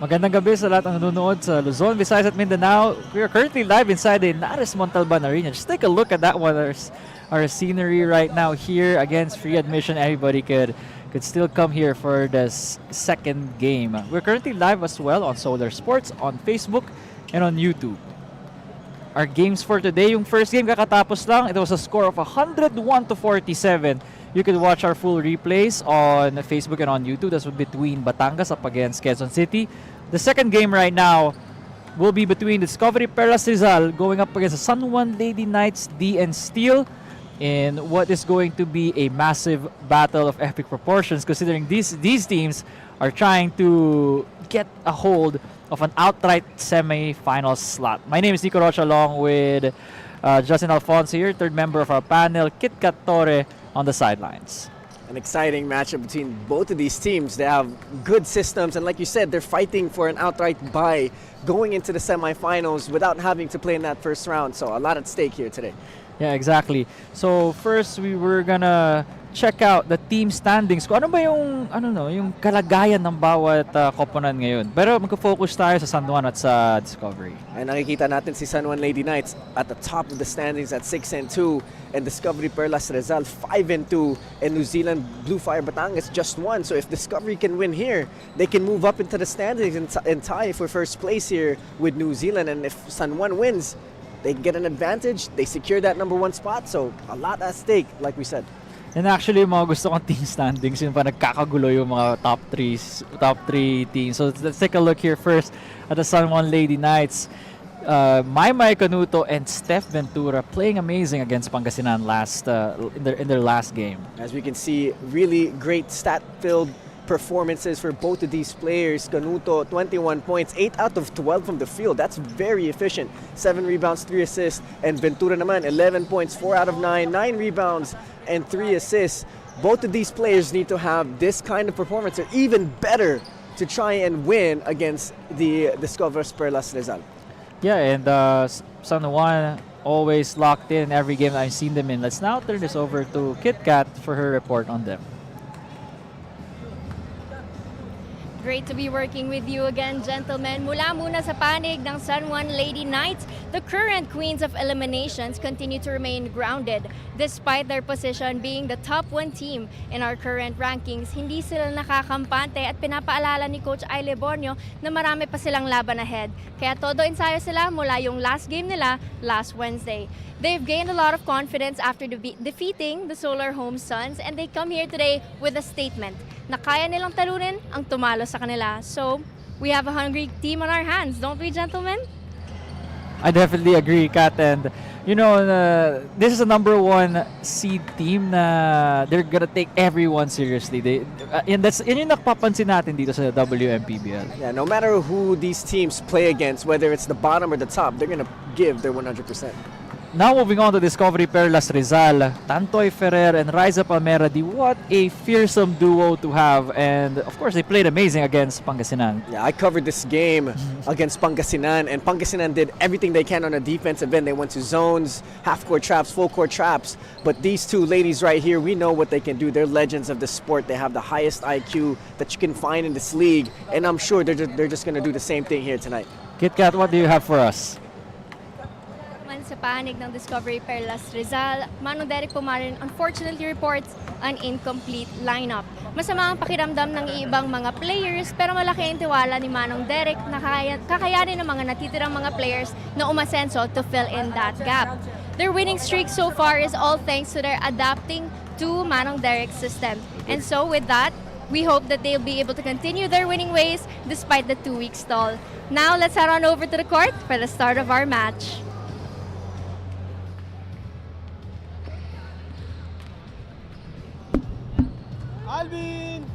Magandang gabi sa lahat ng nanonood sa Luzon, Visayas at Mindanao. We are currently live inside the YNARES Montalban Arena. Just take a look at that one. There's our scenery right now here. Again, it's free admission. Everybody could still come here for this second game. We're currently live as well on Solar Sports, on Facebook, and on YouTube. Our games for today, yung first game kakatapos lang, it was a score of 101-47. You can watch our full replays on Facebook and on YouTube. That's between Batangas up against Quezon City. The second game right now will be between Discovery Perlas Rizal going up against the San Juan Lady Knights DN Steel in what is going to be a massive battle of epic proportions, considering these teams are trying to get a hold of an outright semi-final slot. My name is Nico Rocha along with Justin Alfonso here, third member of our panel, Kit Kat Torre on the sidelines. An exciting matchup between both of these teams. They have good systems, and like you said, they're fighting for an outright bye going into the semifinals without having to play in that first round. So a lot at stake here today. Yeah, exactly. So first, we were gonna check out the team standings. Kung ano ba yung yung kalagayan ng bawat koponan ngayon. Pero magfo-focus tayo sa San Juan at sa Discovery. Ay nakikita natin si San Juan Lady Knights at the top of the standings at 6-2, and Discovery Perlas Rizal 5-2, and New Zealand Bluefire Batangas just 1. So if Discovery can win here, they can move up into the standings and tie for first place here with New Zealand. And if San Juan wins, they get an advantage. They secure that number 1 spot. So a lot at stake, like we said. And actually, yung mga gusto kong team standings, yung pa nagkakagulo yung mga top 3 teams. So let's take a look here first at the San Juan Lady Knights. Maymay Canuto and Steph Ventura playing amazing against Pangasinan in their last game. As we can see, really great stat-filled performances for both of these players. Canuto, 21 points, 8 out of 12 from the field. That's very efficient. 7 rebounds, 3 assists. And Ventura naman, 11 points, 4 out of 9, 9 rebounds, and 3 assists. Both of these players need to have this kind of performance, or even better, to try and win against the Discovery Perlas Rizal. Yeah, and San Juan always locked in every game I've seen them in. Let's now turn this over to Kit Kat for her report on them. Great to be working with you again, gentlemen. Mula muna sa panig ng San Juan Lady Knights, the current queens of eliminations continue to remain grounded. Despite their position being the top 1 team in our current rankings, hindi sila nakakampante at pinapaalala ni Coach Aile Borneo na marami pa silang laban ahead. Kaya todo ensayo sila mula yung last game nila last Wednesday. They've gained a lot of confidence after defeating the Solar Home Suns, and they come here today with a statement na kaya nilang talunin ang tumalo sa kanila. So, we have a hungry team on our hands, don't we, gentlemen? I definitely agree, Kat. And, you know, this is a number 1 seed team na they're gonna take everyone seriously. And yun yung napapansin natin dito sa WMPBL. Yeah, no matter who these teams play against, whether it's the bottom or the top, they're gonna give their 100%. Now moving on to Discovery Perlas Rizal, Tantoy Ferrer and Riza Palmeradi. What a fearsome duo to have, and of course they played amazing against Pangasinan. Yeah, I covered this game against Pangasinan, and Pangasinan did everything they can on a defensive end. They went to zones, half-court traps, full-court traps, but these two ladies right here, we know what they can do. They're legends of the sport. They have the highest IQ that you can find in this league, and I'm sure they're just going to do the same thing here tonight. Kit Kat, what do you have for us? Sa panig ng Discovery Perlas Rizal, Manong Derek Pumarin unfortunately reports an incomplete lineup. Masama ang pakiramdam ng ibang mga players, pero malaki ang tiwala ni Manong Derek na kakayanin ng mga natitirang mga players na umasenso to fill in that gap. Their winning streak so far is all thanks to their adapting to Manong Derek's system. And so with that, we hope that they'll be able to continue their winning ways despite the 2-week stall. Now let's head on over to the court for the start of our match. Alvin!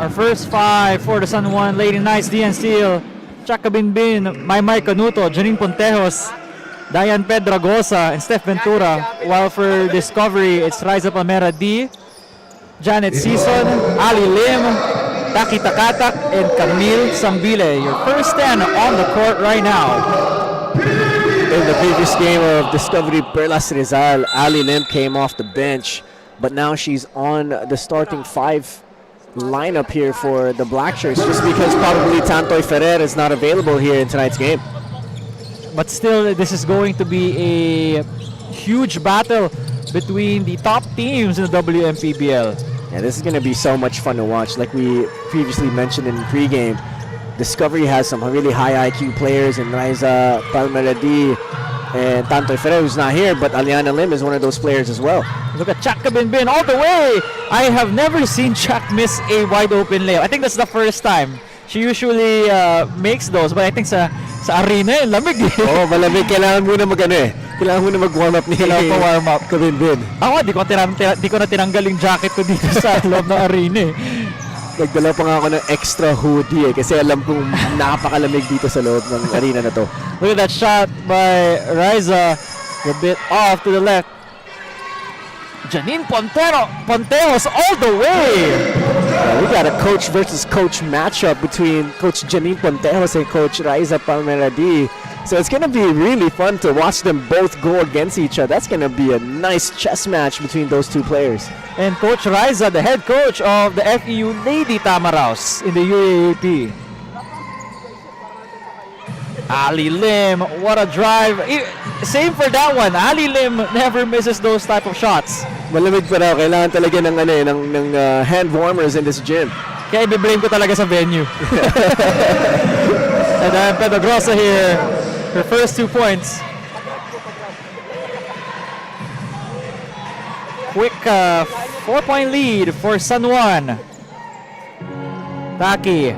Our first five for the San Juan Lady Knights, Dian Steele, Chaka Binbin, Maymay Canuto, Janine Pontejos, Diane Pedragosa, and Steph Ventura. While for Discovery, it's Riza Palmera D, Janet Season, Ali Lim, Taki Takatak, and Camille Sambile. Your first 10 on the court right now. In the previous game of Discovery Perlas Rizal, Ali Lim came off the bench, but now she's on the starting five lineup here for the Black Shirts, just because probably Tantoy Ferrer is not available here in tonight's game. But still, this is going to be a huge battle between the top teams in the WMPBL. Yeah, this is going to be so much fun to watch. Like we previously mentioned in pregame, Discovery has some really high IQ players in Riza Palmeradi and Tantoy Ferrer, who's not here, but Aliana Lim is one of those players as well. Look at Chaka Binbin all the way. I have never seen Chak miss a wide open layup. I think that's the first time. She usually makes those, but I think sa arena lamig. Oh, malamig. Kailangan muna kailangan muna mag-warm up ni warm up. Kabinbin. Ako, di ko na tinanggal yung jacket ko dito sa loob ng arena. Nagdala pa nga ako ng extra hoodie kasi alam kong napakalamig dito sa loob ng arena na to. Look at that shot by Riza. A bit off to the left. Janine Pontejos all the way. We got a coach versus coach matchup between Coach Janine Pontejos and Coach Riza Palmeradi. So it's going to be really fun to watch them both go against each other. That's going to be a nice chess match between those two players. And Coach Riza, the head coach of the FEU Lady Tamaraws in the UAAP. Ali Lim, what a drive. Same for that one. Ali Lim never misses those type of shots. Malamig pa raw. Kailangan talaga ng hand warmers in this gym. Kaya i-blame ko talaga sa venue. And then Pedragosa here, her first 2 points. Quick 4-point lead for San Juan. Taki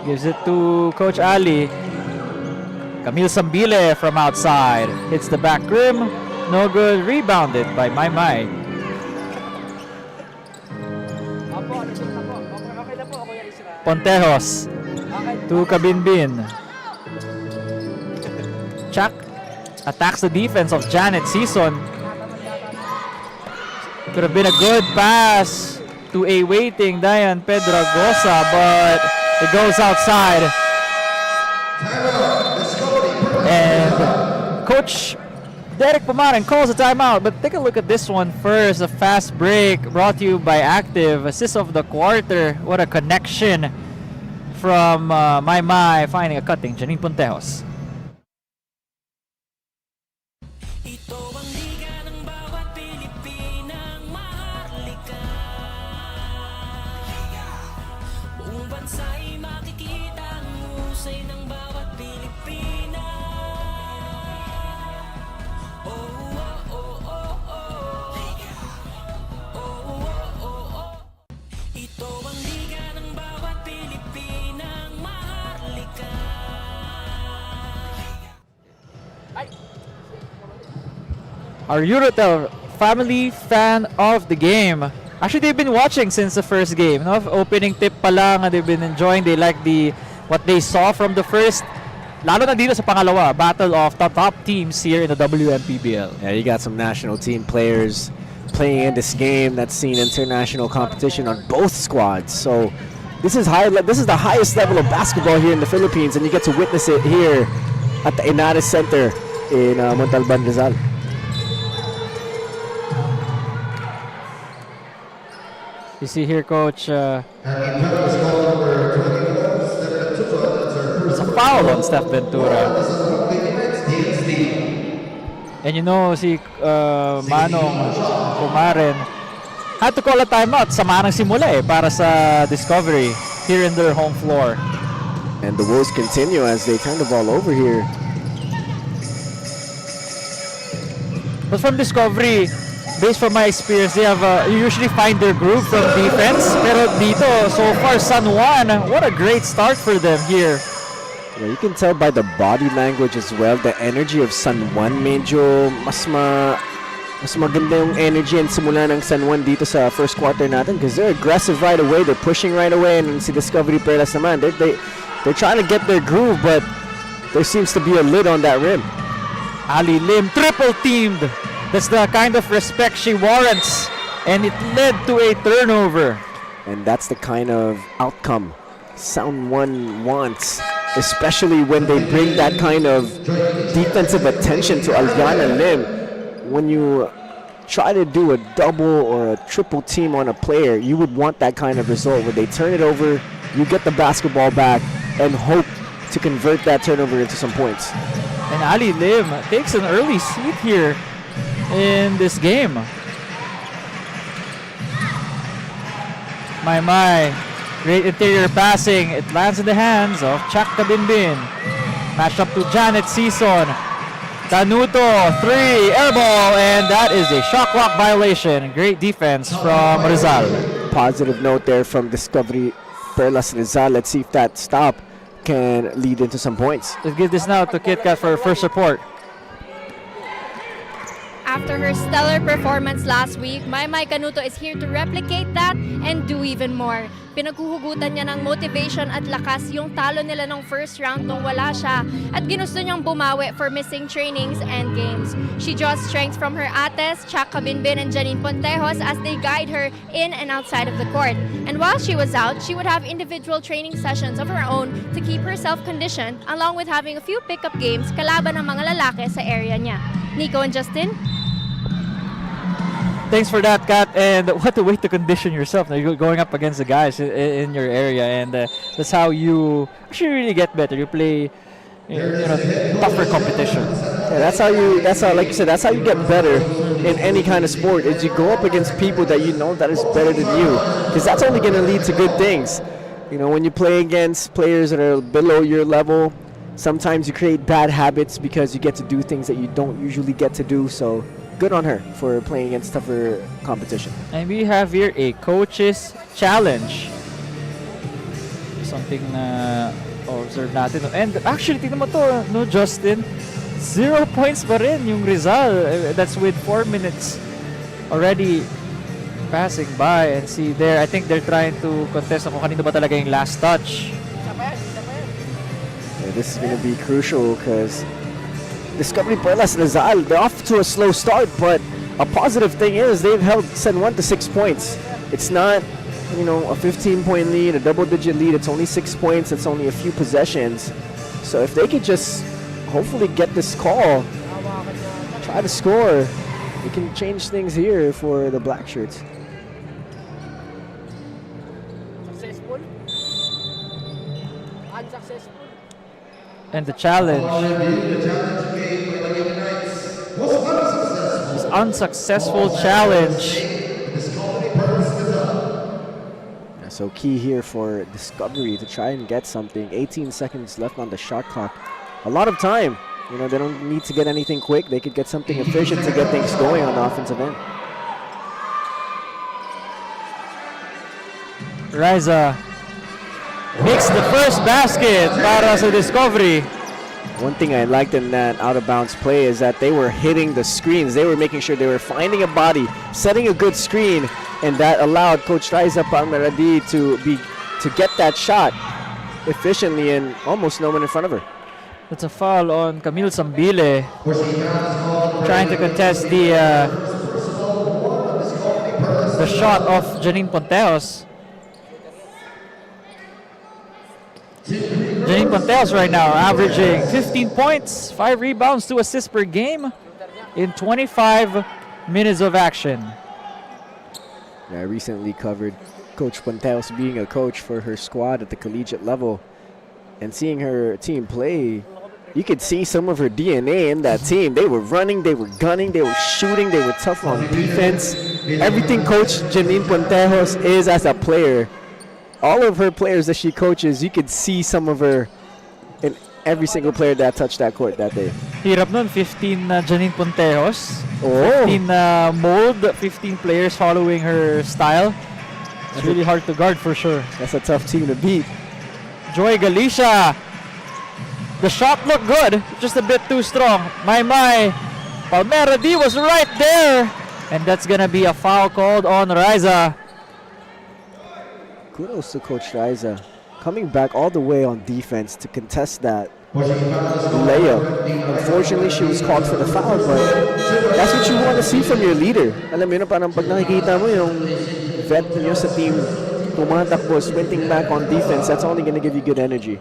gives it to Coach Ali. Camille Sambile from outside hits the back rim. No good. Rebounded by Maymay. Pontejos to Kabinbin. Chak attacks the defense of Janet Season. Could have been a good pass to a waiting Diane Pedragosa, but it goes outside. And Coach Derek Pumaran calls a timeout, but take a look at this one first. A fast break brought to you by Active. Assist of the quarter. What a connection from Maymay, finding a cutting. Janine Pontejos. Ito ang liga ng bawat Pilipinang maharlika. Buong bansa'y makikita ang husay ng bawat Pilipina. Oh, oh, oh, oh, oh. our Eurotel family fan of the game. Actually, they've been watching since the first game. No? Opening tip pa lang, they've been enjoying. They like what they saw from the first. Lalo na dito sa pangalawa, battle of top teams here in the WMPBL. Yeah, you got some national team players playing in this game that's seen international competition on both squads. So this is the highest level of basketball here in the Philippines, and you get to witness it here at the YNARES Center in Montalban, Rizal. You see here, Coach, it's a foul on Steph Ventura. And you know, si Manong Kumaren had to call a timeout. Sama ng simula para sa Discovery here in their home floor. And the woes continue as they turn the ball over here. But from Discovery, based from my experience, they have you usually find their groove from defense. Pero dito, so far, San Juan, what a great start for them here. Yeah, you can tell by the body language as well, the energy of San Juan. Medyo mas maganda yung energy and simula ng San Juan dito sa first quarter natin because they're aggressive right away, they're pushing right away, and si Discovery Perlas naman, they're trying to get their groove, but there seems to be a lid on that rim. Ali Lim triple teamed. That's the kind of respect she warrants, and it led to a turnover. And that's the kind of outcome San Juan wants, especially when they bring that kind of defensive attention to Aliana Lim. When you try to do a double or a triple team on a player, you would want that kind of result where they turn it over, you get the basketball back, and hope to convert that turnover into some points. And Ali Lim takes an early seat here in this game. My. Great interior passing. It lands in the hands of Chak Kabinbin. Matched up to Janet Season. Canuto, 3, airball, and that is a shot clock violation. Great defense from Rizal. Positive note there from Discovery Perlas Rizal. Let's see if that stop can lead into some points. Let's give this now to KitKat for first report. After her stellar performance last week, Maymay Canuto is here to replicate that and do even more. Pinaghuhugutan niya ng motivation at lakas yung talo nila ng first round nung wala siya at ginusto niyang bumawi for missing trainings and games. She draws strength from her ates, Chak Kabinbin and Janine Pontejos as they guide her in and outside of the court. And while she was out, she would have individual training sessions of her own to keep herself conditioned along with having a few pickup games kalaban ng mga lalaki sa area niya. Nico and Justin? Thanks for that, Kat. And what a way to condition yourself. Now you're going up against the guys in your area, and that's how you actually really get better. You play, tougher competition. Yeah, that's how, like you said, that's how you get better in any kind of sport. Is you go up against people that you know that is better than you, because that's only going to lead to good things. You know, when you play against players that are below your level, sometimes you create bad habits because you get to do things that you don't usually get to do. So good on her for playing against tougher competition. And we have here a coach's challenge. Something na observe natin. And actually, tingnan mo to, no, Justin? 0 points pa rin yung Rizal. That's with 4 minutes already passing by. And see there, I think they're trying to contest kung kanino ba talaga yung last touch. Yeah, this is going to be crucial because Discovery Perlas Rizal, they're off to a slow start, but a positive thing is they've held San Juan to 6 points. It's not, a 15-point lead, a double-digit lead. It's only 6 points. It's only a few possessions. So if they could just hopefully get this call, try to score, it can change things here for the Black Shirts. Successful? Unsuccessful? And the challenge is unsuccessful challenge. So key here for Discovery to try and get something. 18 seconds left on the shot clock. A lot of time. They don't need to get anything quick. They could get something efficient to get things going on the offensive end. Riza makes the first basket para sa Discovery. One thing I liked in that out-of-bounds play is that they were hitting the screens. They were making sure they were finding a body, setting a good screen, and that allowed Coach Raiza Palmeradi to get that shot efficiently and almost no one in front of her. That's a foul on Camille Sambile, trying to contest the shot of Janine Ponteos. Janine Ponteos right now averaging 15 points, 5 rebounds, 2 assists per game in 25 minutes of action. Yeah, I recently covered Coach Ponteos being a coach for her squad at the collegiate level, and seeing her team play, you could see some of her DNA in that team. They were running, they were gunning, they were shooting, they were tough on defense. Everything Coach Janine Ponteos is as a player, all of her players that she coaches, you could see some of her in every single player that touched that court that day. Hirap nun, 15 Janine Ponteos. Oh. 15 mold, 15 players following her style. It's really hard to guard for sure. That's a tough team to beat. Joy Galicia. The shot looked good, just a bit too strong. My. Palmera D was right there. And that's gonna be a foul called on Raiza. Kudos to Coach Raiza, coming back all the way on defense to contest that layup. Unfortunately, she was called for the foul, but that's what you want to see from your leader. Alam mo yun, parang pag nakikita mo yung vet nyo sa team tumatakbo, sprinting back on defense, that's only going to give you good energy.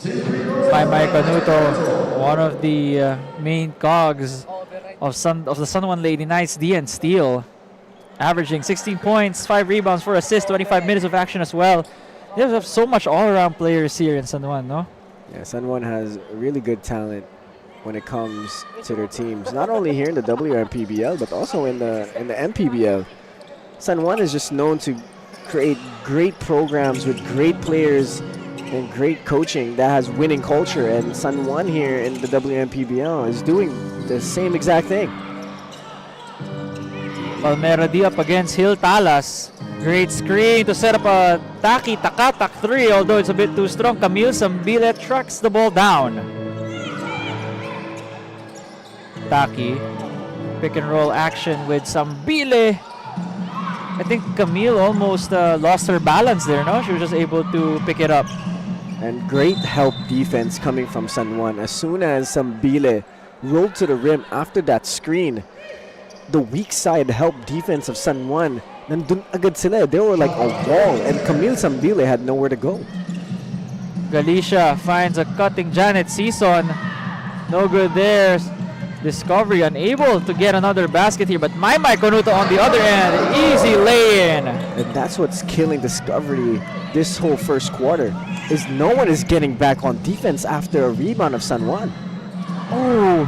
Mai Canuto, one of the main cogs of the San Juan Lady Knights, DN Steele, averaging 16 points, 5 rebounds, 4 assists, 25 minutes of action as well. They have so much all-around players here in San Juan, no? Yeah, San Juan has really good talent when it comes to their teams. Not only here in the WMPBL, but also in the MPBL. San Juan is just known to create great programs with great players and great coaching that has winning culture. And San Juan here in the WMPBL is doing the same exact thing. Palmera D up against Hill Talas. Great screen to set up a Taki Takatak 3, although it's a bit too strong. Camille Sambile tracks the ball down. Taki, pick and roll action with Sambile. I think Camille almost lost her balance there, no? She was just able to pick it up. And great help defense coming from San Juan. As soon as Sambile rolled to the rim after that screen, the weak side help defense of San Juan, nandun agad sila. They were like a wall, and Camille Sambile had nowhere to go. Galicia finds a cutting Janet Season. No good there. Discovery unable to get another basket here, but Mai Canuto on the other end. Easy lay-in. And that's what's killing Discovery this whole first quarter, is no one is getting back on defense after a rebound of San Juan. Oh,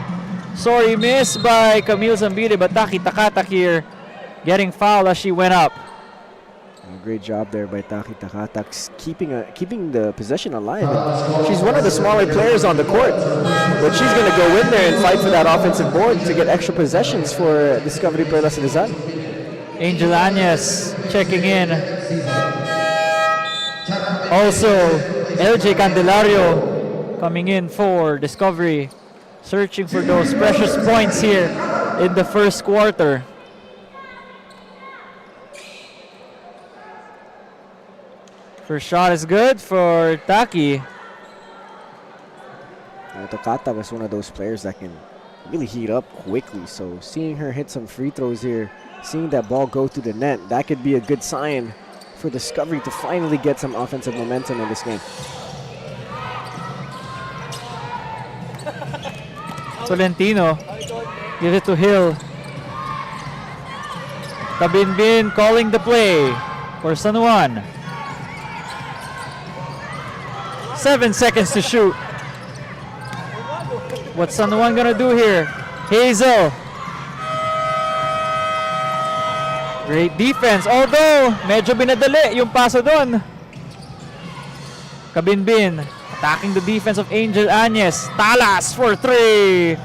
sorry, miss by Camille Zambide, but Taki Takatak here getting fouled as she went up. Great job there by Taki Takatak, keeping the possession alive. And she's one of the smaller players on the court, but she's going to go in there and fight for that offensive board to get extra possessions for Discovery Perlas Rizal. Angel Añez checking in. Also, LJ Candelario coming in for Discovery, searching for those precious points here in the first quarter. First shot is good for Taki. Tokata was one of those players that can really heat up quickly, so seeing her hit some free throws here, seeing that ball go through the net, that could be a good sign for Discovery to finally get some offensive momentum in this game. Tolentino, give it to Hill. Kabinbin calling the play for San Juan. 7 seconds to shoot. What's San Juan gonna do here? Hazel. Great defense, although medyo binadali yung paso doon. Kabinbin attacking the defense of Angel Añez. Talas for 3.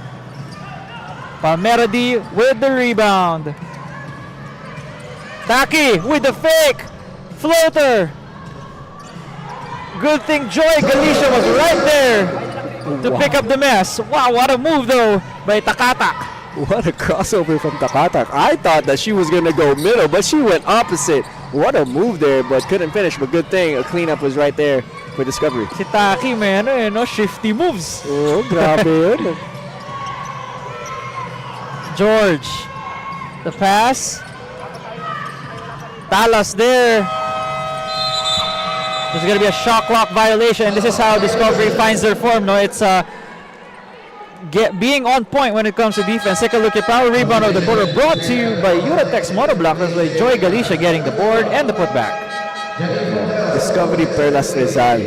Palmera D with the rebound. Taki with the fake. Floater. Good thing Joy Galicia was right there to pick up the mess. Wow, what a move though by Takatak. What a crossover from Takatak. I thought that she was going to go middle, but she went opposite. What a move there, but couldn't finish. But good thing a cleanup was right there for Discovery. Si Taki, may ano no? Shifty moves. Oh, grabe yun. George, the pass. Talas there. There's going to be a shot clock violation. This is how Discovery finds their form. No, it's being on point when it comes to defense. Take a look at power rebound of the quarter brought to you by Uratex Monoblock. That's by Joy Galicia getting the board and the putback. Discovery Perlas Rizal.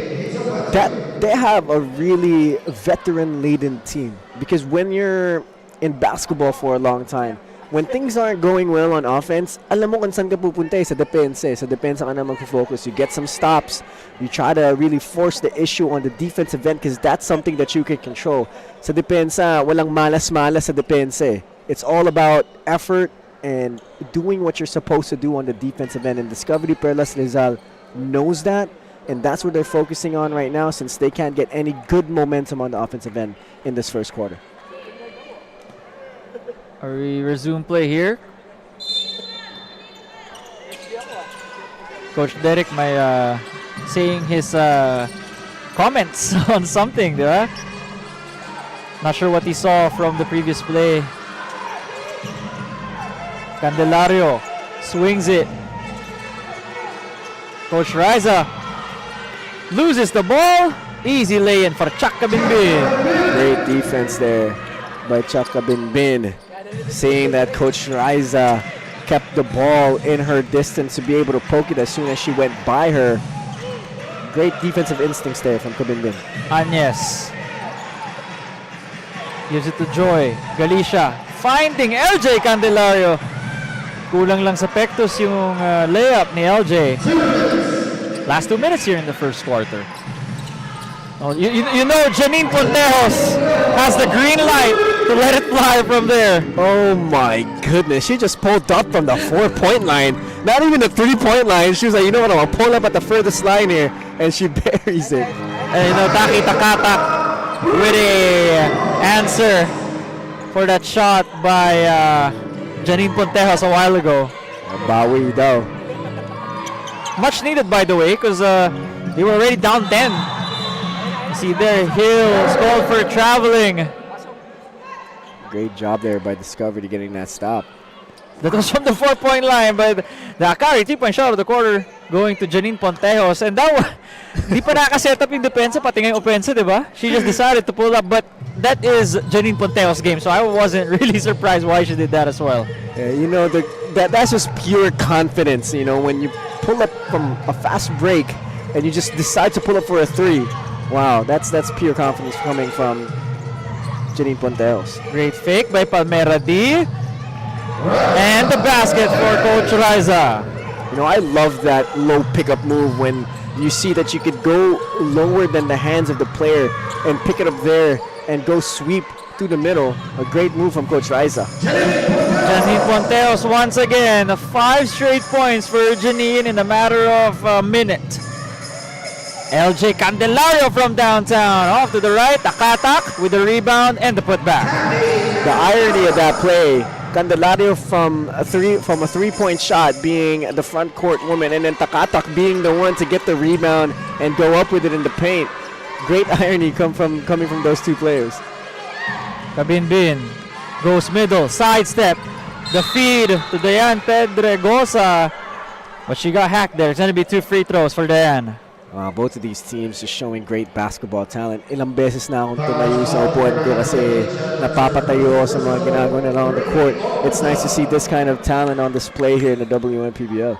They have a really veteran-laden team, because when you're in basketball for a long time, when things aren't going well on offense, alam mo kung saan ka pupunta sa depensa. Sa depensa ka na magfocus. You get some stops. You try to really force the issue on the defensive end, because that's something that you can control. Sa depensa, walang malas-malas sa depensa. It's all about effort and doing what you're supposed to do on the defensive end. And Discovery Perlas Rizal knows that, and that's what they're focusing on right now, since they can't get any good momentum on the offensive end in this first quarter. We resume play here. Coach Derek may saying his comments on something, diba? Not sure what he saw from the previous play. Candelario swings it. Coach Riza loses the ball. Easy lay-in for Chaka Binbin. Great defense there by Chaka Binbin, saying that Coach Riza kept the ball in her distance to be able to poke it as soon as she went by her. Great defensive instincts there from Kabinbin. Agnes gives it to Joy Galicia, finding LJ Candelario. Kulang lang sa pectus yung layup ni LJ. Last 2 minutes here in the first quarter. Oh, you know Janine Pontejos has the green light to let it fly from there. Oh my goodness, she just pulled up from the 4-point line. Not even the 3-point line. She was like, you know what, I'm gonna pull up at the furthest line here, and she buries it. And you know, Taki Takatak with a answer for that shot by Janine Pontejos a while ago. Bawi daw. Much needed, by the way, because they were already down 10. You see there, Hills called for traveling. Great job there by Discovery getting that stop. That was from the 4-point line, but the Akari 3-point shot of the quarter going to Janine Pontejos. And that was, di pa nakaset up yung depensa, pati ngayong opensa, di ba? She just decided to pull up, but that is Janine Pontejos' game, so I wasn't really surprised why she did that as well. Yeah, you know, that's just pure confidence, you know, when you pull up from a fast break and you just decide to pull up for a 3. Wow, that's pure confidence coming from Janine Pontejos. Great fake by Palmera D. And the basket for Coach Riza. You know, I love that low pickup move when you see that you could go lower than the hands of the player and pick it up there and go sweep through the middle. A great move from Coach Riza. Janine Pontejos once again. 5 straight points for Janine in a matter of a minute. LJ Candelario from downtown. Off to the right, Takatak with the rebound and the putback. The irony of that play, Candelario from a 3-point shot being the front court woman, and then Takatak being the one to get the rebound and go up with it in the paint. Great irony coming from those two players. Kabinbin goes middle, sidestep. The feed to Diane Pedregosa. But she got hacked there. It's going to be 2 free throws for Diane. Both of these teams just showing great basketball talent. Ilang beses na akong tumayo sa upuan ko kasi napapatayo ako sa mga ginagawa nila on the court. It's nice to see this kind of talent on display here in the WMPBL.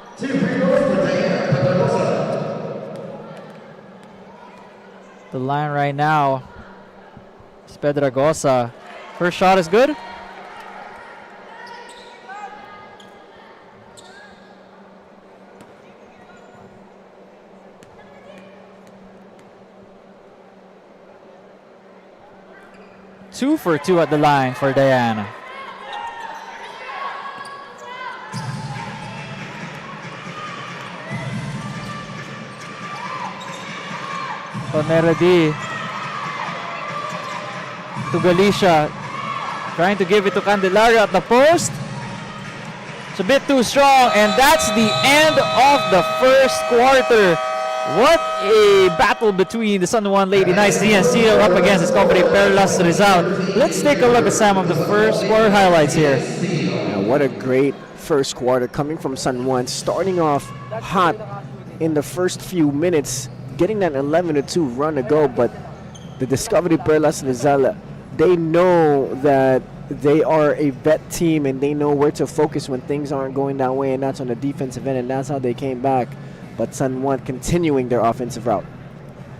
The line right now is Pedregosa. First shot is good. Two for 2 at the line for Diana. Poneradi to Galicia. Trying to give it to Candelaria at the post. It's a bit too strong, and that's the end of the first quarter. What a battle between the San Juan Lady Knights DNC up against his company Perlas Rizal. Let's take a look at some of the first quarter highlights here. Yeah, what a great first quarter coming from San Juan, starting off hot in the first few minutes, getting that 11-2 run to go, but the Discovery Perlas Rizal, they know that they are a vet team and they know where to focus when things aren't going that way, and that's on the defensive end, and that's how they came back. But San Juan continuing their offensive route.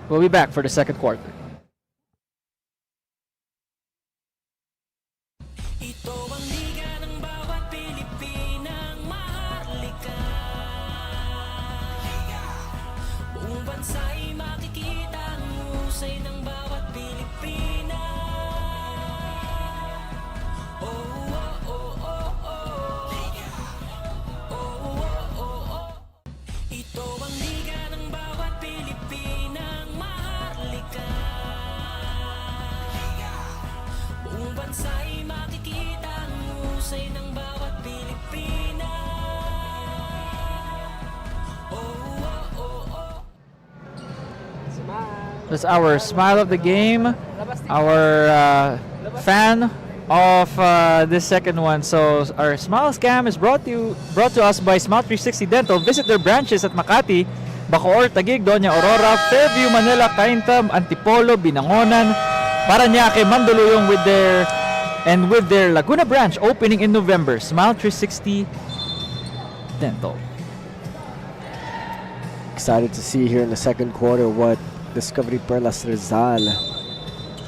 We'll be back for the second quarter. Ito ang liga ng bawat Pilipinang maharlika. Buong bansa'y makikita ang husay ng bawat Pilipina. Oh, oh, oh, oh, oh. Oh, oh, oh, oh. Ito ang liga ng bawat Pilipinang maharlika. Buong bansa'y makikita ang husay ng bawat Pilipina. Oh, oh, oh, oh. That's our smile of the game, our fan of this second one. So our Smile Scam is brought to us by Smile 360 Dental. Visit their branches at Makati, Bacoor, Taguig, Doña Aurora, Fairview, Manila, Cainta, Antipolo, Binangonan, Parañaque, Mandaluyong with their Laguna branch opening in November. Smile 360 Dental. Excited to see here in the second quarter what Discovery Perlas Rizal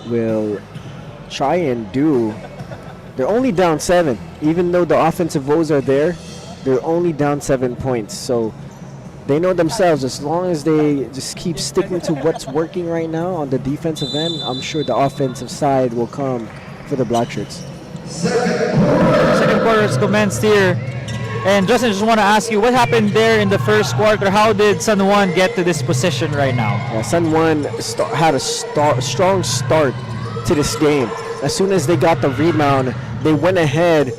will try and do. They're only down 7. Even though the offensive woes are there, they're only down 7 points. So they know themselves, as long as they just keep sticking to what's working right now on the defensive end, I'm sure the offensive side will come for the Blackshirts. Second quarter has commenced here. And Justin, just want to ask you, what happened there in the first quarter? How did San Juan get to this position right now? Yeah, San Juan had a strong start to this game. As soon as they got the rebound, they went ahead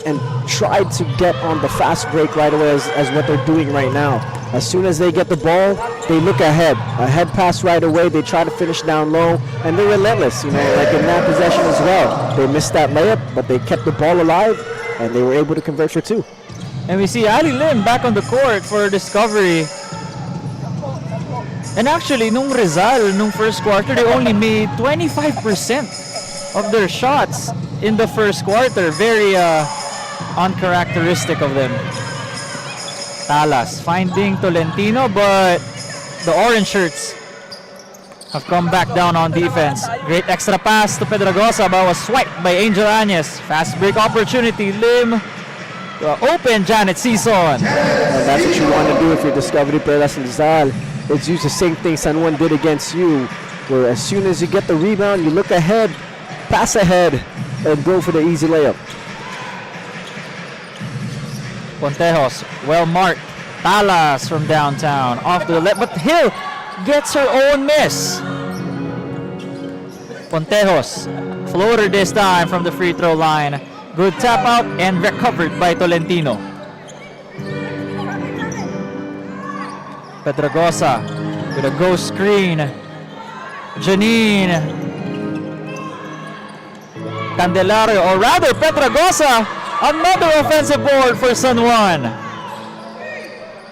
and tried to get on the fast break right away as what they're doing right now. As soon as they get the ball, they look ahead. A head pass right away, they try to finish down low, and they're relentless, like in that possession as well. They missed that layup, but they kept the ball alive, and they were able to convert for 2. And we see Ali Lim back on the court for Discovery. And actually, nung Rizal, nung first quarter, they only made 25% of their shots in the first quarter. Very uncharacteristic of them. Talas finding Tolentino, but the orange shirts have come back down on defense. Great extra pass to Pedragosa, but was swiped by Angel Añez. Fast break opportunity. Lim open Janet Sison. And that's what you want to do if you're Discovery Perlas Rizal. It's use the same thing San Juan did against you, where as soon as you get the rebound, you look ahead, pass ahead, and go for the easy layup. Pontejos, well marked. Talas from downtown, off to the left, but Hill gets her own miss. Pontejos, floater this time from the free throw line. Good tap out and recovered by Tolentino. Pedragosa with a ghost screen. Janine. Candelario, or rather Pedragosa, another offensive board for San Juan.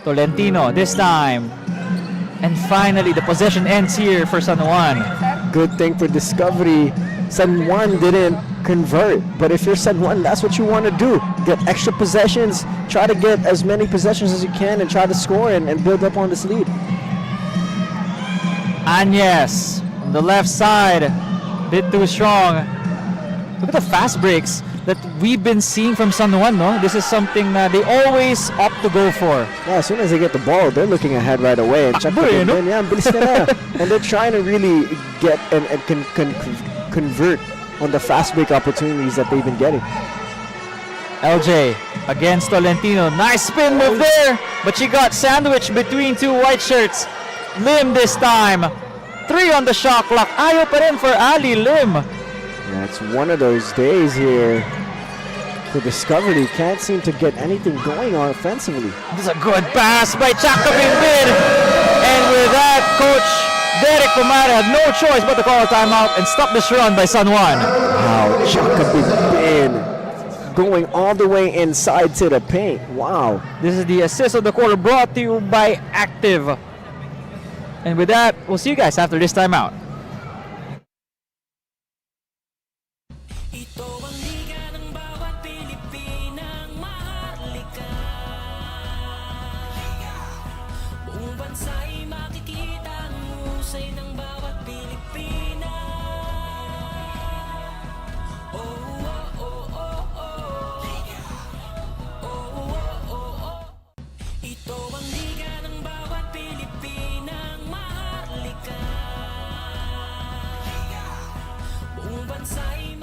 Tolentino this time. And finally, the possession ends here for San Juan. Good thing for Discovery. San Juan didn't convert, but if you're San Juan, that's what you want to do. Get extra possessions, try to get as many possessions as you can and try to score and build up on this lead. Añez on the left side, bit too strong. Look at the fast breaks that we've been seeing from San Juan, no? This is something that they always opt to go for. Yeah, as soon as they get the ball, they're looking ahead right away and check the game in. Yeah, bilis ka na. And they're trying to really get and convert on the fast break opportunities that they've been getting. LJ against Tolentino. Nice spin move there, but she got sandwiched between two white shirts. Lim this time 3 on the shot clock. Ayaw pa rin for Ali Lim. Yeah, it's one of those days here for Discovery. Can't seem to get anything going on offensively. This is a good pass by Chaka Bimbin. And with that, Coach Derek Pumare had no choice but to call a timeout and stop this run by San Juan. Wow, Chaka Bimbin going all the way inside to the paint. Wow. This is the assist of the quarter brought to you by Active. And with that, we'll see you guys after this timeout. Ito ang liga ng bawat Pilipinang maharlika. Buong bansa'y makikita ang husay ng bawat Pilipina. Oh, oh, oh, oh, oh. Oh, oh, oh, oh. Ito ang liga ng bawat Pilipinang maharlika. Buong bansa'y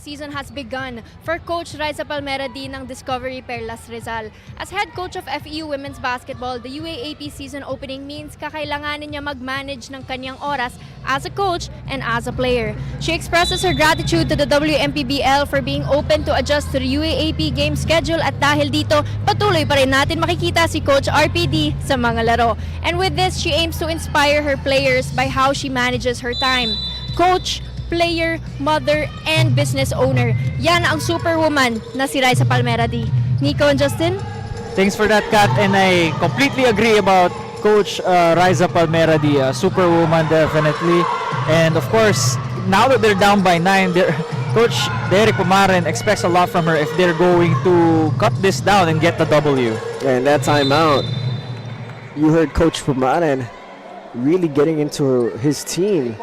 Season has begun for Coach Raisa Palmera D ng Discovery Perlas Rizal. As head coach of FEU Women's Basketball, the UAAP season opening means kakailanganin niya mag-manage ng kanyang oras as a coach and as a player. She expresses her gratitude to the WMPBL for being open to adjust to the UAAP game schedule at dahil dito, patuloy pa rin natin makikita si Coach RPD sa mga laro. And with this, she aims to inspire her players by how she manages her time. Coach, player, mother, and business owner. Yan ang superwoman na si Raisa Palmera D. Nico and Justin? Thanks for that, Kat. And I completely agree about Coach Raisa Palmera D. Superwoman, definitely. And of course, now that they're down by 9, Coach Derek Pumaren expects a lot from her if they're going to cut this down and get the W. And that timeout, you heard Coach Pumaren really getting into his team,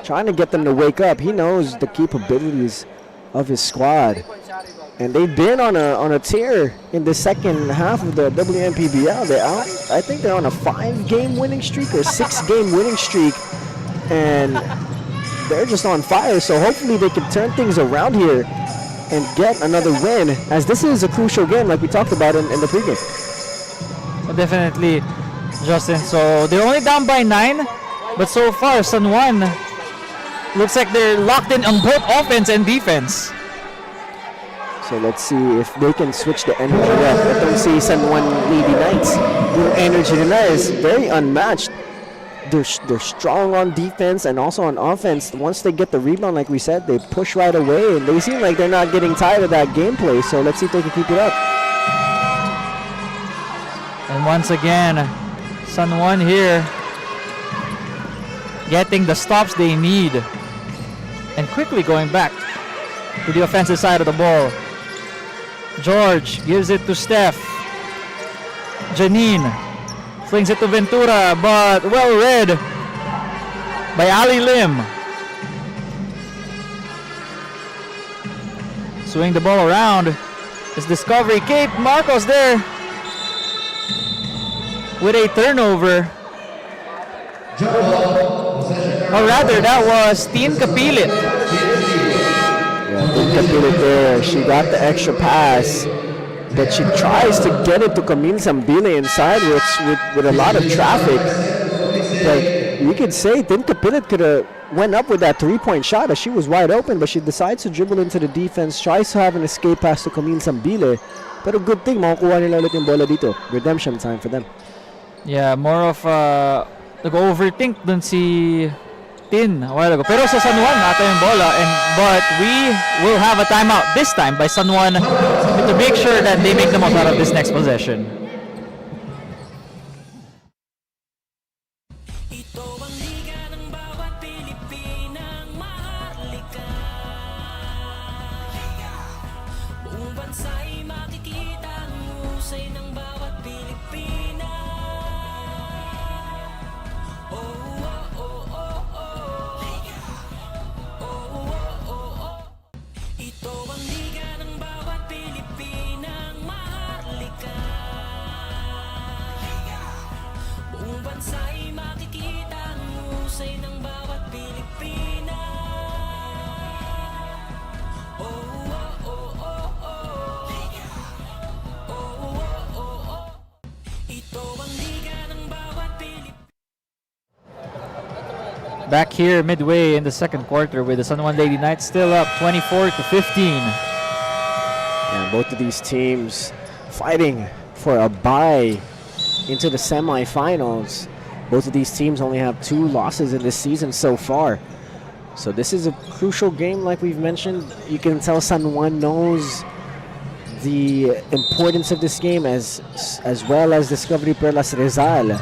trying to get them to wake up. He knows the capabilities of his squad, and they've been on a tear in the second half of the WMPBL. I think they're on a 5-game winning streak or 6-game winning streak, and they're just on fire. So hopefully they can turn things around here and get another win, as this is a crucial game, like we talked about in the pregame. Definitely, Justin. So they're only down by 9, but so far San Juan looks like they're locked in on both offense and defense. So let's see if they can switch the energy up. Itong si San Juan Lady Knights, yung energy nila is very unmatched. They're strong on defense and also on offense. Once they get the rebound, like we said, they push right away, and they seem like they're not getting tired of that gameplay. So let's see if they can keep it up. And once again, San Juan here getting the stops they need and quickly going back to the offensive side of the ball. George gives it to Steph. Janine flings it to Ventura, but well read by Ali Lim. Swing the ball around. It's Discovery. Kate Marcos there with a turnover. Or rather, that was Tin Kapilit. Yeah, Tin Kapilit there. She got the extra pass, but she tries to get it to Camille Zambile inside with a lot of traffic. But you could say Tin Kapilit could have went up with that 3-point shot as she was wide open, but she decides to dribble into the defense, tries to have an escape pass to Camille Zambile. But a good thing, makukuha nila ulit yung bola dito. Redemption time for them. Yeah, more of nag-overthink dun si Tin a while ago. Pero sa San Juan, nata yung bola. But we will have a timeout this time by San Juan to make sure that they make the most out of this next possession. Ito ang liga ng bawat Pilipinang maharlika. Buong bansa'y makikita ang husay ng bawat Pilipina. Oh, oh, oh, oh, oh. Oh, oh, oh, oh. Ito ang liga ng bawat Pilipinang maharlika. Buong bansa'y makikita ang husay ng bawat Pilipina. Oh, oh, oh, oh, oh. Oh, Back here midway in the second quarter with the San Juan Lady Knights still up 24-15. And both of these teams fighting for a bye into the semifinals. Both of these teams only have 2 losses in this season so far. So this is a crucial game like we've mentioned. You can tell San Juan knows the importance of this game as well as Discovery Perlas Rizal.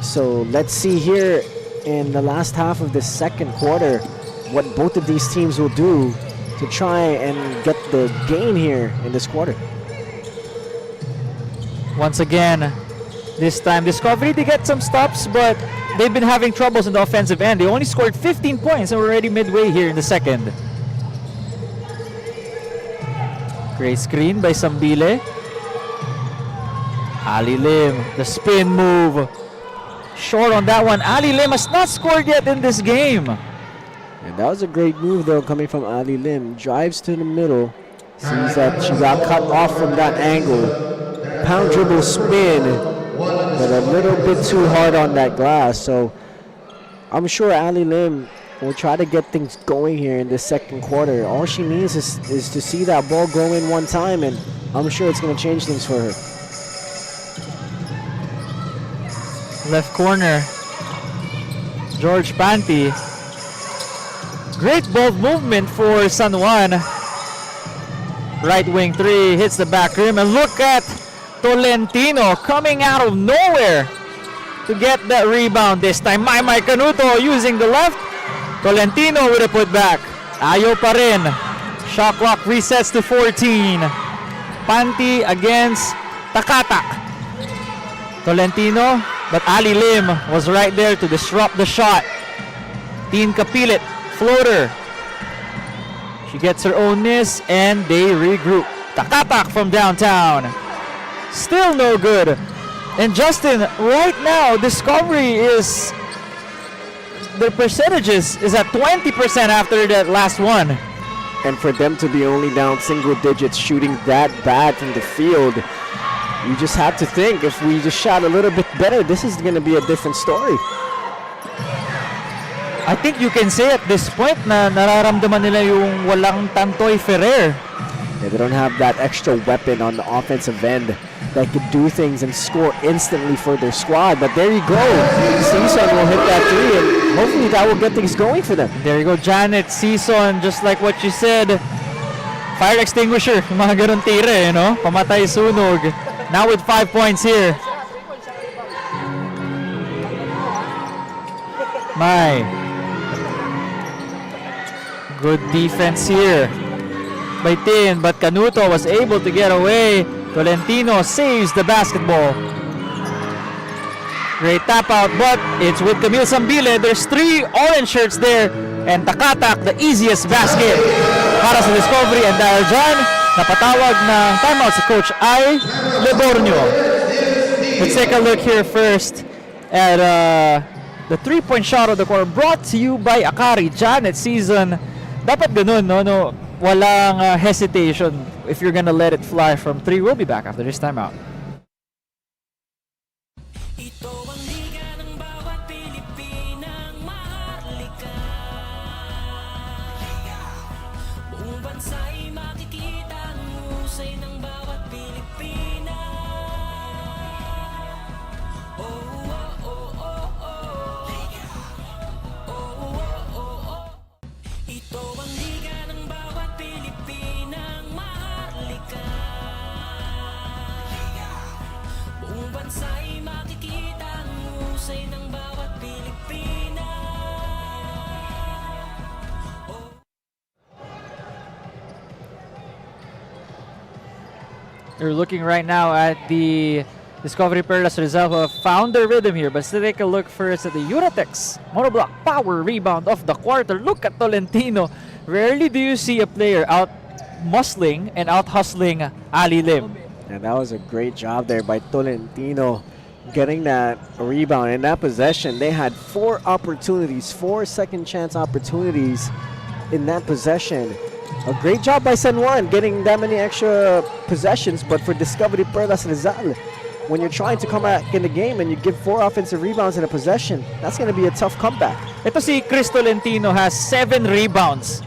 So let's see here in the last half of the second quarter what both of these teams will do to try and get the gain here in this quarter. Once again, this time Discovery, they get some stops, but they've been having troubles in the offensive end. They only scored 15 points and we're already midway here in the second. Great screen by Sambile. Ali Lim, the spin move. Short on that one. Ali Lim has not scored yet in this game. And that was a great move though coming from Ali Lim. Drives to the middle. Seems that she got cut off from that angle. Pound dribble spin, but a little bit too hard on that glass. So I'm sure Ali Lim will try to get things going here in the second quarter. All she needs is to see that ball go in one time, and I'm sure it's going to change things for her. Left corner, George Panty. Great ball movement for San Juan. Right wing 3 hits the back rim, and look at Tolentino coming out of nowhere to get that rebound this time. Maymay Canuto using the left. Tolentino with a putback. Ayaw pa rin. Shot clock resets to 14. Panty against Takatak. Tolentino, but Ali Lim was right there to disrupt the shot. Teen Kapilit, floater. She gets her own miss and they regroup. Takatak from downtown. Still no good. And Justin, right now, Discovery is, the percentages is at 20% after that last one. And for them to be only down single digits shooting that bad from the field, you just have to think if we just shot a little bit better, this is going to be a different story. I think you can say at this point na nararamdaman nila yung walang Tantoy Ferrer. Yeah, they don't have that extra weapon on the offensive end that could do things and score instantly for their squad. But there you go. Season will hit that 3 and hopefully that will get things going for them. There you go, Janet Season, just like what you said. Fire extinguisher, yung mga ganun tira, you know? Pamatay sunog. Now with 5 points here. My. Good defense here by Tin, but Canuto was able to get away. Tolentino saves the basketball. Great tap out, but it's with Camille Sambile. There's 3 orange shirts there, and Takatak, the easiest basket para sa Discovery. And dahil dyan, napatawag ng timeout si Coach Ay Lebornio. Let's take a look here first at the 3-point shot of the quarter, brought to you by Akari. Janet Season. Dapat ganun, no? Walang hesitation if you're gonna let it fly from 3. We'll be back after this timeout. Ito ang liga ng bawat Pilipinang maharlika. Buong bansa'y makikita ang husay ng bawat Pilipina. Oh, oh, oh, oh, oh. Oh, oh, oh, oh. Ito ang liga ng bawat Pilipinang maharlika. Buong bansa'y makikita ang husay ng bawat Pilipina. You're looking right now at the Discovery Perlas Rizal, who have found their rhythm here. But let's take a look first at the Uratex monoblock power rebound of the quarter. Look at Tolentino. Rarely do you see a player out muscling and out hustling Ali Lim. And that was a great job there by Tolentino getting that rebound. In that possession, they had 4 opportunities, 4 second chance opportunities in that possession. A great job by San Juan getting that many extra possessions, but for Discovery Perlas Rizal, when you're trying to come back in the game and you give 4 offensive rebounds in a possession, that's going to be a tough comeback. Ito si Chris Tolentino has 7 rebounds.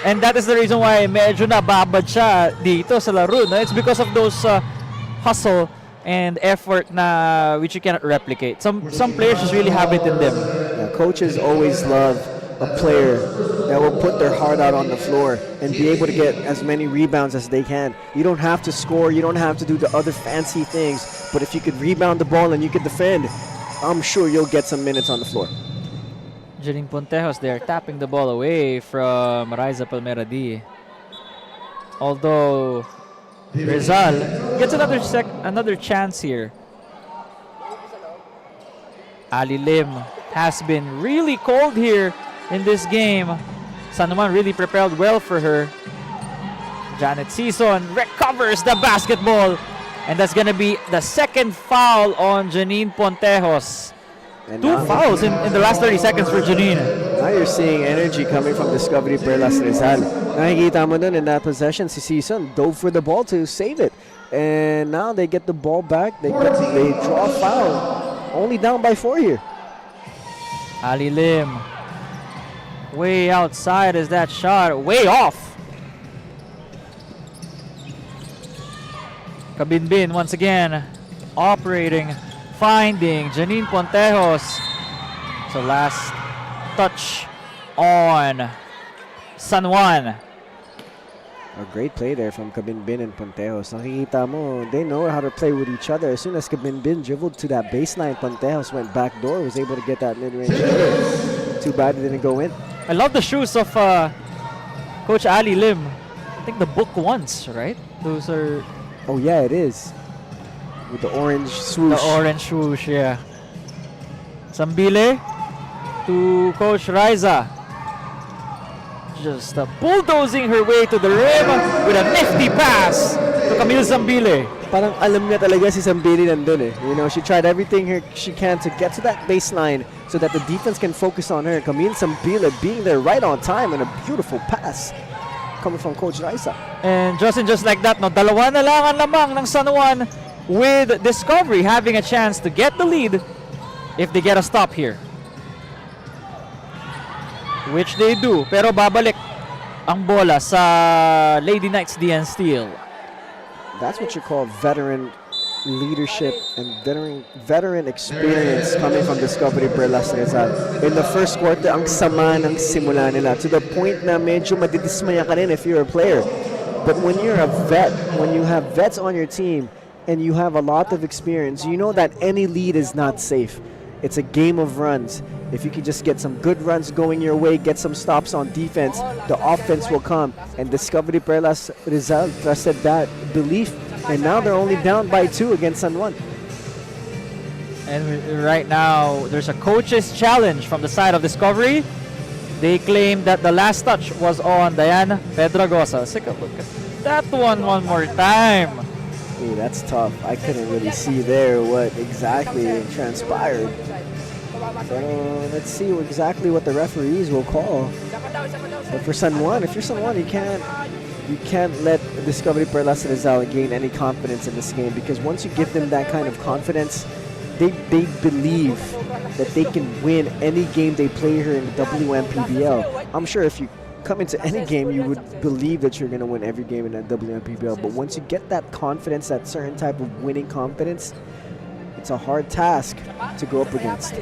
And that is the reason why medyo nababad siya dito sa laro. No? It's because of those hustle and effort na which you cannot replicate. Some players just really have it in them. Yeah, coaches always love a player that will put their heart out on the floor and be able to get as many rebounds as they can. You don't have to score, you don't have to do the other fancy things, but if you could rebound the ball and you could defend, I'm sure you'll get some minutes on the floor. Janine Pontejos there tapping the ball away from Raiza Palmeradi. Although Rizal gets another chance here. Ali Lim has been really cold here in this game. San Juan really prepared well for her. Janet Season recovers the basketball. And that's going to be the second foul on Janine Pontejos. And 2 fouls in the last 30 seconds for Janine. Now you're seeing energy coming from Discovery Perlas Rizal. Nakikita mo dun in that possession, si Season dove for the ball to save it. And now they get the ball back. They draw a foul. Only down by 4 here. Ali Lim. Way outside is that shot. Way off. Kabinbin once again operating, finding Janine Pontejos. So last touch on San Juan. A great play there from Kabinbin and Pontejos. Nakikita mo, they know how to play with each other. As soon as Kabinbin dribbled to that baseline, Pontejos went back door, was able to get that mid-range. Too bad it didn't go in. I love the shoes of Coach Ali Lim. I think the book once, right? Those are Oh yeah, it is. With the orange swoosh. the orange swoosh, yeah. Zambile to Coach Raiza. Just bulldozing her way to the rim with a nifty pass to Camille Zambile. Parang alam niya talaga si Zambili nandun eh. You know, she tried everything she can to get to that baseline so that the defense can focus on her. Camille Zambile being there right on time and a beautiful pass coming from Coach Raisa. And just like that, no, dalawa na lang ang lamang ng San Juan with Discovery having a chance to get the lead if they get a stop here. Which they do, pero babalik ang bola sa Lady Knights DN Steel. That's what you call veteran leadership and veteran experience coming from Discovery Perlas Rizal. In the first quarter, ang sama ng simula nila to the point na medyo madidismaya ka rin if you're a player. But when you're a vet, when you have vets on your team and you have a lot of experience, you know that any lead is not safe. It's a game of runs. If you can just get some good runs going your way, get some stops on defense, the offense will come. And Discovery Perlas Rizal trusted that belief, and now they're only down by 2 against San Juan. And right now, there's a coach's challenge from the side of Discovery. They claim that the last touch was on Diana Pedragosa. Let's take a look at that one more time. Ooh, that's tough. I couldn't really see there what exactly transpired. But let's see exactly what the referees will call. But for San Juan, if you're San Juan, you can't let Discovery Perlas Rizal gain any confidence in this game, because once you give them that kind of confidence, they believe that they can win any game they play here in the WMPBL. I'm sure if you come into any game, you would believe that you're going to win every game in that WMPBL. But once you get that confidence, that certain type of winning confidence, it's a hard task to go up against.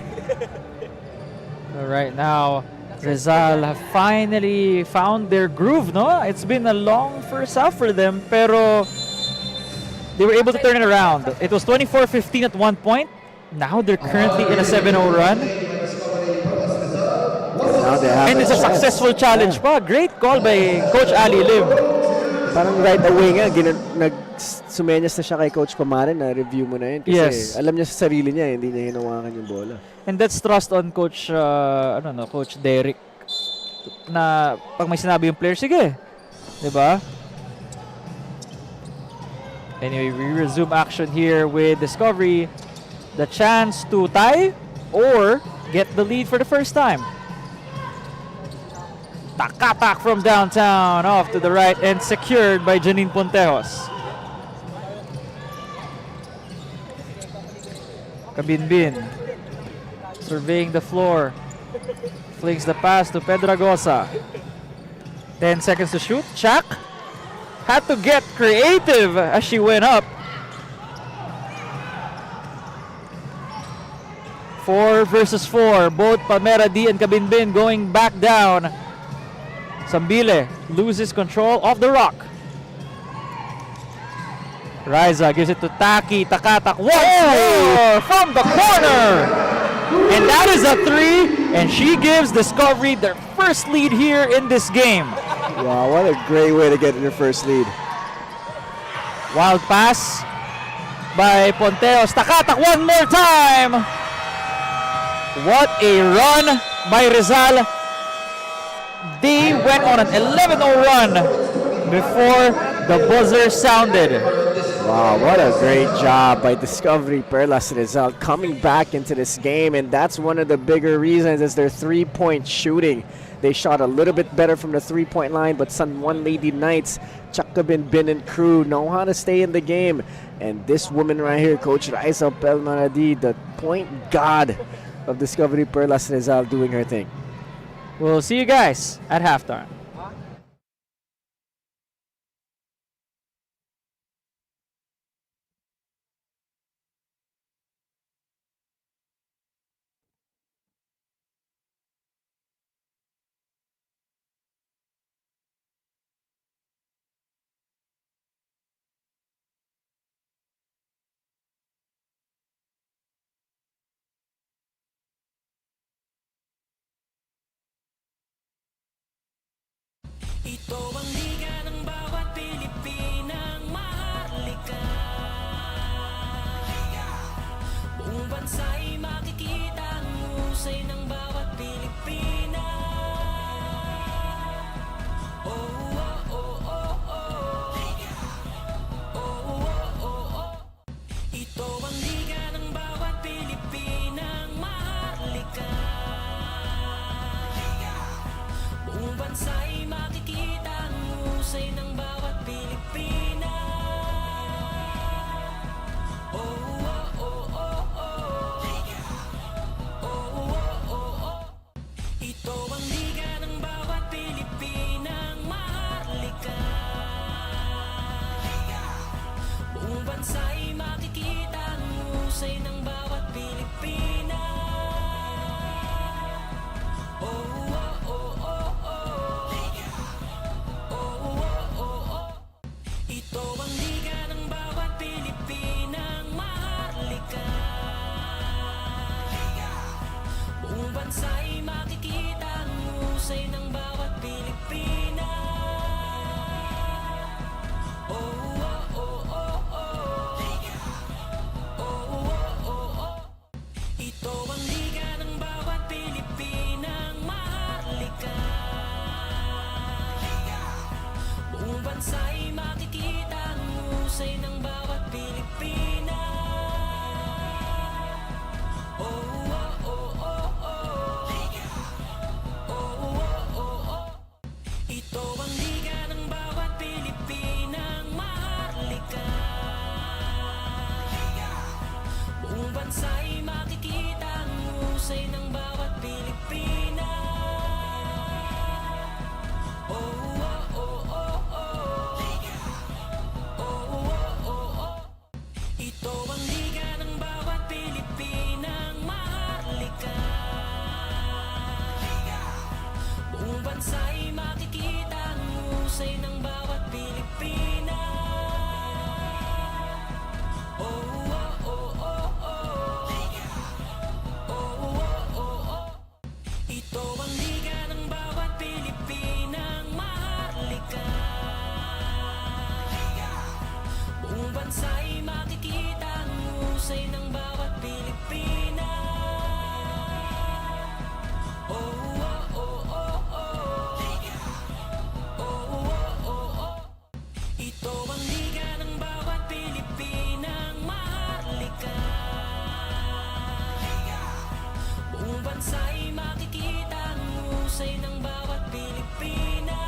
Right now, Rizal have finally found their groove, no? It's been a long first half for them, pero they were able to turn it around. It was 24-15 at one point. Now they're currently in a 7-0 run. And it's a successful challenge pa. Great call by Coach Ali Lim. Parang right away nga, nag-sumenyas na siya kay Coach Pamare na review mo na yun. Kasi Yes. alam niya sa sarili niya, hindi niya hinawakan yung bola. And that's trust on Coach Coach Derek. Na pag may sinabi yung player, sige. 'Di ba? Anyway, we resume action here with Discovery. The chance to tie or get the lead for the first time. Takatak from downtown, off to the right, and secured by Janine Pontejos. Kabinbin surveying the floor, Flings the pass to Pedragosa. 10 seconds to shoot. Chak had to get creative as she went up. 4 versus 4. Both Palmera D and Cabinbin going back down. Sambile loses control of the rock. Riza gives it to Taki. Takatak once more from the corner. And that is a 3. And she gives Discovery their first lead here in this game. Wow, what a great way to get your first lead. Wild pass by Ponteos. Takatak one more time. What a run by Rizal. They went on an 11-0 run before the buzzer sounded. Wow, what a great job by Discovery Perlas Rizal coming back into this game, and that's one of the bigger reasons is their three-point shooting. They shot a little bit better from the three-point line, but San Juan Lady Knights, Chakabin Bin and crew know how to stay in the game. And this woman right here, Coach Raisa Pelmaradi, the point god of Discovery Perlas Rizal, doing her thing. We'll see you guys at halftime. Ito ang liga ng bawat Pilipinang maharlika. Buong bansa'y makikita ang husay ng bawat Pilipina. Oh, oh, oh, oh, oh. Oh, oh, oh, oh. Ito ang liga ng bawat Pilipinang maharlika. Buong bansa'y makikita ang husay ng bawat Pilipina. Oh, oh, oh, oh, oh. Oh, oh, oh, oh. Ito ang liga ng bawat Pilipinang maharlika. Buong bansa'y makikita ang husay ng bawat Pilipina. Oh, oh, oh, oh, oh. Oh, oh, oh, oh. Ito ang liga ng bawat Pilipinang maharlika. Buong bansa'y makikita ang husay ng bawat Pilipina. Oh, oh, oh, oh, oh. Oh, oh, oh, oh. Ito ang liga ng bawat Pilipinang maharlika. Buong bansa'y makikita ang husay ng bawat Pilipina. Oh, oh, oh, oh, oh. Oh, oh, oh, oh. Ito ang liga ng bawat Pilipinang maharlika. Buong bansa'y makikita ang husay ng bawat Pilipina. Oh, oh, oh, oh, oh. Oh, oh, oh, oh. Ito ang liga ng bawat Pilipinang maharlika. Buong bansa'y makikita ang husay ng bawat Pilipina. Oh, oh, oh, oh, oh. Oh, oh, oh, oh. Ito ang liga ng bawat Pilipinang maharlika. Buong bansa'y makikita ang husay ng bawat Pilipina. Oh, oh, oh, oh, oh. Oh, oh, oh, oh. Ito ang liga ng bawat Pilipinang maharlika. Buong bansa'y makikita ang husay ng bawat Pilipina.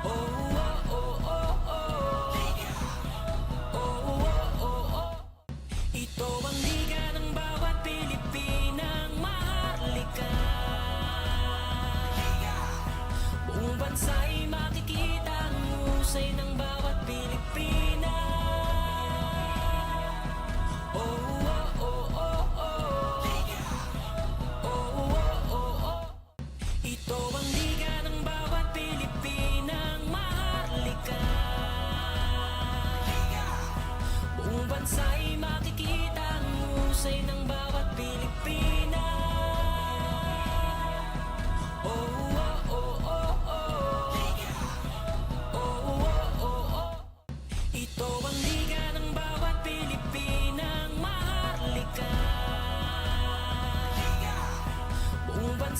Oh, oh, oh, oh, oh. Oh, oh, oh, oh. Ito ang liga ng bawat Pilipinang maharlika.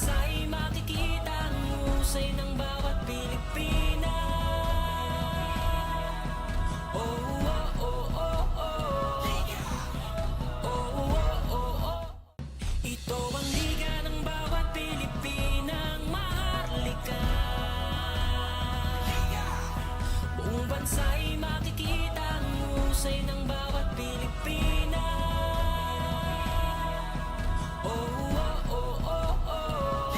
bansa'y makikita ang husay ng bawat Pilipina. Oh, oh, oh, oh, oh. Oh, oh, oh, oh. Ito ang liga ng bawat Pilipinang maharlika. Buong bansa'y makikita ang husay ng bawat Pilipina. Oh, oh, oh, oh, oh.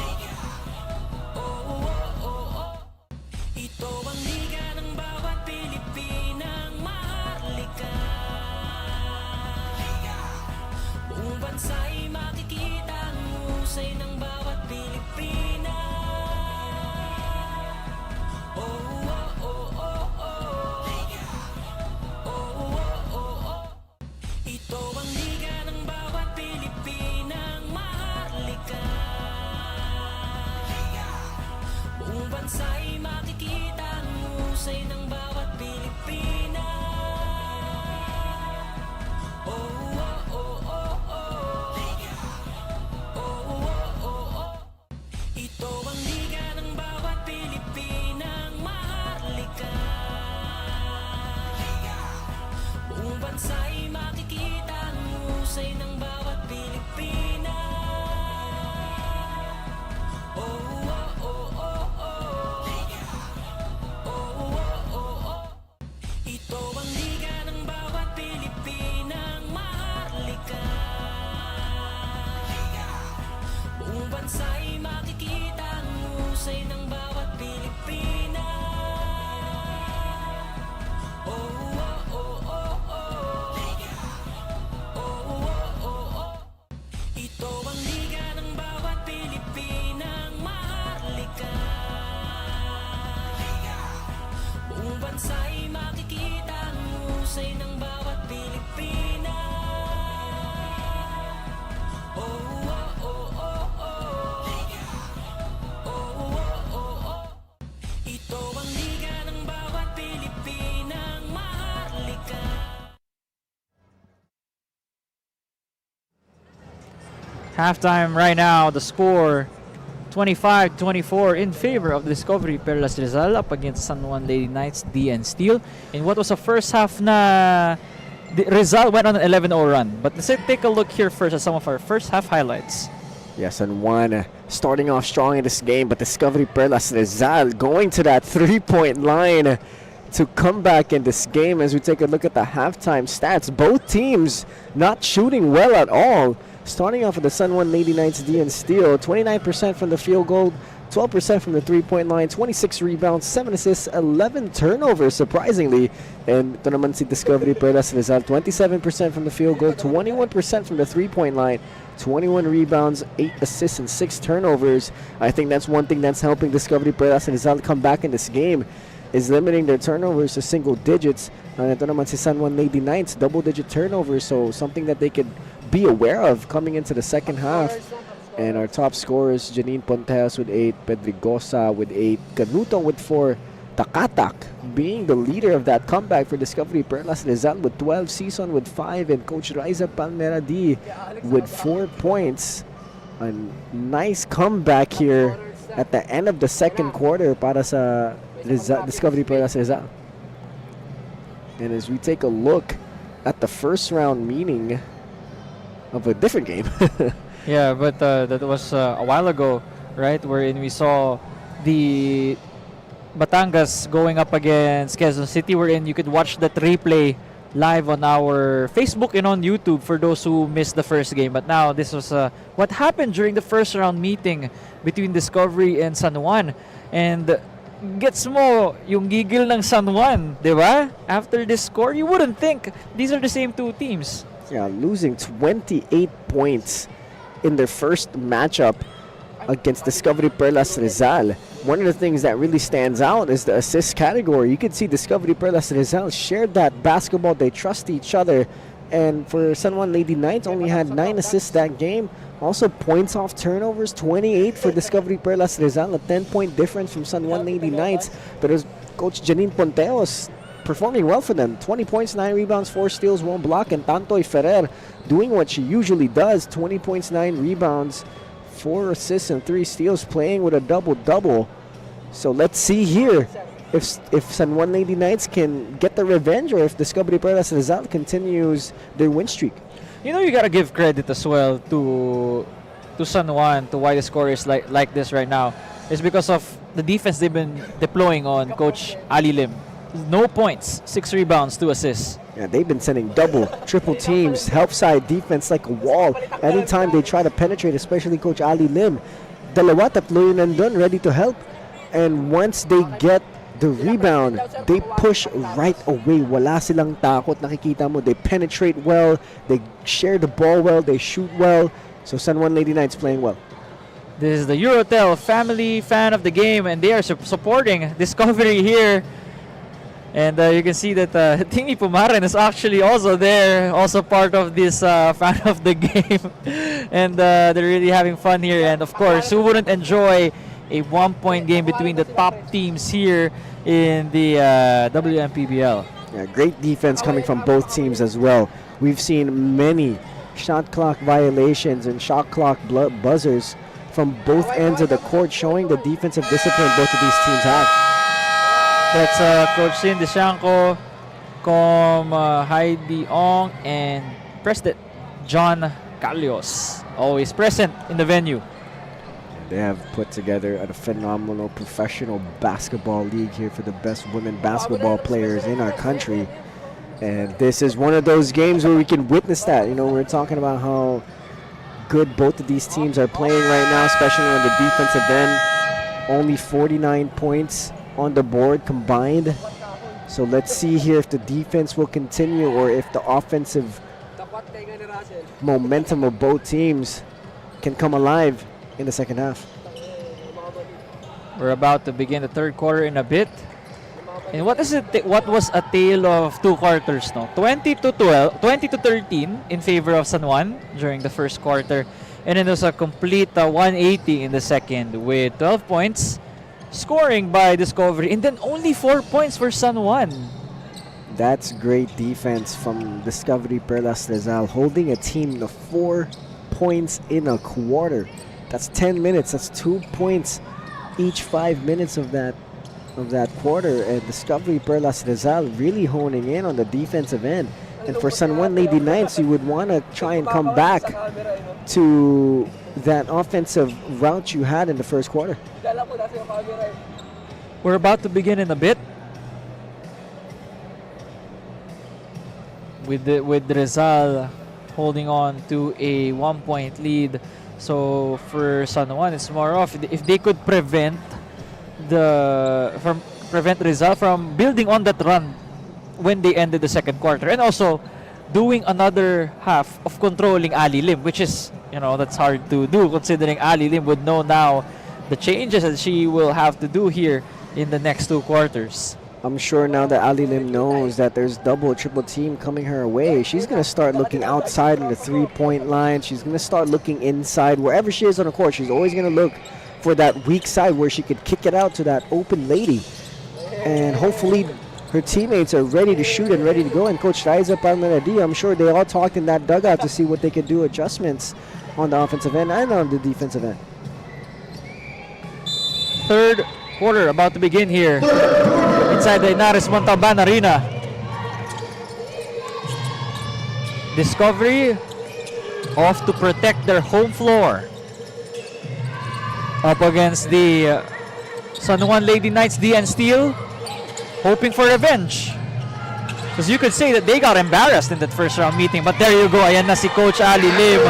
Oh, oh, oh, oh. Ito ang liga ng bawat Pilipinang maharlika. Buong bansa'y makikita ang husay ng bawat Pilipina. Oh, oh, oh, oh, oh. Oh, oh, oh, oh. Ito ang liga ng bawat Pilipinang maharlika. Buong bansa'y makikita ang husay ng bawat Pilipina. Oh, oh, oh, oh, oh. Oh, oh, oh, oh. Ito ang liga ng bawat Pilipinang maharlika. Buong bansa'y makikita ang husay ng bawat Pilipina. Oh, oh, oh, oh, oh. Oh, oh, oh, oh. Ito ang liga ng bawat Pilipinang maharlika. Buong bansa'y makikita ang husay ng bawat Pilipina. Oh, oh, oh, oh, oh. Oh, oh, oh, oh. Ito ang liga ng bawat Pilipinang maharlika. Buong bansa'y makikita ang husay ng bawat Pilipina. Oh, oh, oh, oh, oh. Oh, oh, oh, oh. Ito ang liga ng bawat Pilipinang maharlika. Halftime right now, the score 25-24 in favor of Discovery Perlas Rizal up against San Juan Lady Knights DN Steel. In what was a first half na Rizal went on an 11-0 run. But let's take a look here first at some of our first half highlights. Yes, and one starting off strong in this game, but Discovery Perlas Rizal going to that three-point line to come back in this game. As we take a look at the halftime stats, both teams not shooting well at all. Starting off with the San Juan Lady Knights DN Steel, 29% from the field goal, 12% from the three-point line, 26 rebounds, 7 assists, 11 turnovers, surprisingly. And ito naman si Discovery Perlas Rizal, 27% from the field goal, 21% from the three-point line, 21 rebounds, 8 assists, and 6 turnovers. I think that's one thing that's helping Discovery Perlas Rizal come back in this game, is limiting their turnovers to single digits. And ito naman si San Juan Lady Knights, double-digit turnovers, so something that they could be aware of coming into the second half. And our top scorers, Janine Ponteos with 8, Pedrigosa with 8, Canuto with 4, Takatak being the leader of that comeback for Discovery Perlas Rizal with 12, Season with 5, and Coach Raiza Palmeradi with 4 points. A nice comeback here at the end of the second quarter para sa Discovery Perlas Rizal. And as we take a look at the first round meaning of a different game. Yeah, but that was a while ago, right? Wherein we saw the Batangas going up against Quezon City, wherein you could watch that replay live on our Facebook and on YouTube for those who missed the first game. But now this was what happened during the first round meeting between Discovery and San Juan. And gets mo yung gigil ng San Juan, di ba? After this score, you wouldn't think these are the same two teams. Yeah, losing 28 points in their first matchup against Discovery Perlas Rizal. One of the things that really stands out is the assist category. You can see Discovery Perlas Rizal shared that basketball. They trust each other. And for San Juan Lady Knights, only had 9 assists that game. Also, points off turnovers, 28 for Discovery Perlas Rizal, a 10-point difference from San Juan Lady Knights. But it was Coach Janine Ponteos performing well for them. 20 points, 9 rebounds, 4 steals, 1 block. And Tantoy Ferrer doing what she usually does, 20 points, 9 rebounds, 4 assists and 3 steals, playing with a double-double. So let's see here if San Juan Lady Knights can get the revenge, or if Discovery Perlas Rizal continues their win streak. You know, you gotta give credit as well to San Juan, to why the score is like this right now. It's because of the defense they've been deploying on Coach Ali Lim. No points, 6 rebounds, 2 assists. Yeah, they've been sending double, triple teams, help side defense like a wall. Anytime they try to penetrate, especially Coach Ali Lim, dalawa, tatlo yun nandun, ready to help. And once they get the rebound, they push right away. Wala silang takot, nakikita mo. They penetrate well, they share the ball well, they shoot well. So San Juan Lady Knights playing well. This is the Eurotel family fan of the game, and they are supporting Discovery here. And you can see that Tingy Pumaren is actually also there, also part of this fan of the game. And they're really having fun here. And of course, who wouldn't enjoy a 1-point game between the top teams here in the WMPBL? Yeah, great defense coming from both teams as well. We've seen many shot clock violations and shot clock buzzers from both ends of the court, showing the defensive discipline both of these teams have. That's Coach Sin Deshanco, Heidi Ong, and President John Calios, always present in the venue. They have put together a phenomenal professional basketball league here for the best women basketball players in our country. And this is one of those games where we can witness that. You know, we're talking about how good both of these teams are playing right now, especially on the defensive end. Only 49 points on the board combined. So let's see here if the defense will continue, or if the offensive momentum of both teams can come alive in the second half. We're about to begin the third quarter in a bit. And what is it? What was a tale of 2 quarters? No, 20-13 in favor of San Juan during the first quarter, and then there's a complete 180 in the second, with 12 points scoring by Discovery, and then only 4 points for San Juan. That's great defense from Discovery Perlas Rizal, holding a team to 4 points in a quarter. That's 10 minutes. That's 2 points each 5 minutes of that quarter. And Discovery Perlas Rizal really honing in on the defensive end. And for San Juan Lady Knights, you would want to try and come back to that offensive route you had in the first quarter. We're about to begin in a bit with Rizal holding on to a 1-point lead. So for San Juan, it's more of if they could prevent Rizal from building on that run when they ended the second quarter, and also doing another half of controlling Ali Lim, which is, you know, that's hard to do considering Ali Lim would know now the changes that she will have to do here in the next 2 quarters. I'm sure now that Ali Lim knows that there's double, triple team coming her way, she's going to start looking outside in the 3-point line. She's going to start looking inside. Wherever she is on the court, she's always going to look for that weak side where she could kick it out to that open lady. And hopefully her teammates are ready to shoot and ready to go. And Coach Raiza Palmeradi, I'm sure they all talked in that dugout to see what they could do, adjustments on the offensive end and on the defensive end. Third quarter about to begin here inside the YNARES Montalban Arena. Discovery off to protect their home floor up against the San Juan Lady Knights DN Steel, hoping for revenge. Because you could say that they got embarrassed in that first round meeting, but there you go, ayan na si Coach Ali Lim.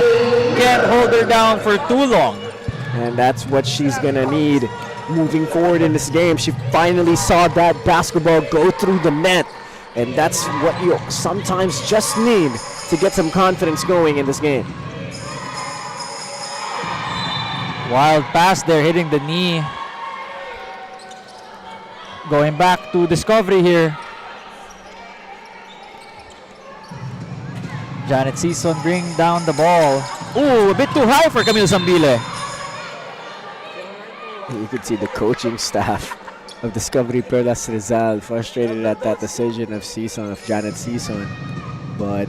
Can't hold her down for too long. And that's what she's gonna need moving forward in this game. She finally saw that basketball go through the net, and that's what you sometimes just need to get some confidence going in this game. Wild pass there, hitting the knee. Going back to Discovery here. Janet Season bring down the ball. Ooh, a bit too high for Camille Zambile. You could see the coaching staff of Discovery Perlas Rizal frustrated at that decision of Janet Season. But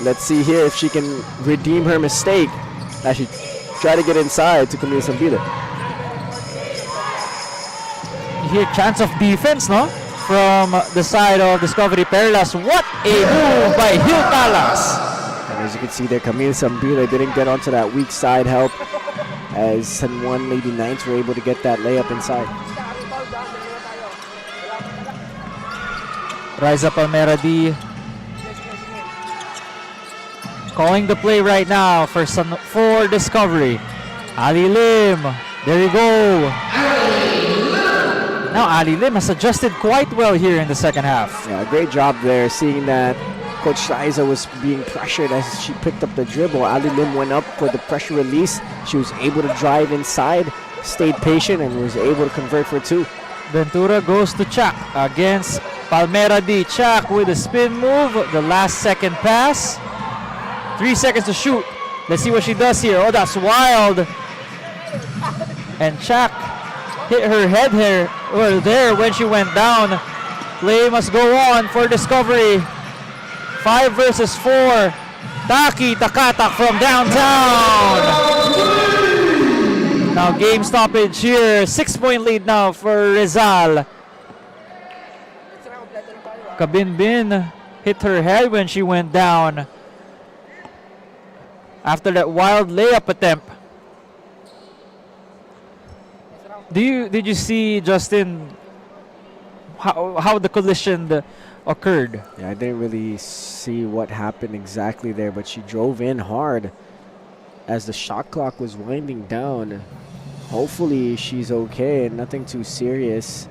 let's see here if she can redeem her mistake. Actually, try to get inside to Camille Sambile. Here, chance of defense, no? From the side of Discovery Perlas. What a move by Hill Talas! And as you can see there, Camille Sambile didn't get onto that weak side help as San Juan Lady Knights were able to get that layup inside. Riza Palmera D calling the play right now for Discovery. Ali Lim, there you go. Now Ali Lim has adjusted quite well here in the second half. Yeah, great job there, seeing that Coach Riza was being pressured as she picked up the dribble. Ali Lim went up for the pressure release. She was able to drive inside, stayed patient, and was able to convert for two. Ventura goes to Chak against Palmera D. Chak with a spin move, the last second pass. 3 seconds to shoot. Let's see what she does here. Oh, that's wild. And Chak hit her head here, there when she went down. Play must go on for Discovery. 5 versus 4. Taki Takatak from downtown. Now game stoppage here. 6-point lead now for Rizal. Kabinbin hit her head when she went down after that wild layup attempt. Did you see, Justin, how the collision occurred? Yeah, I didn't really see what happened exactly there, but she drove in hard as the shot clock was winding down. Hopefully she's okay and nothing too serious.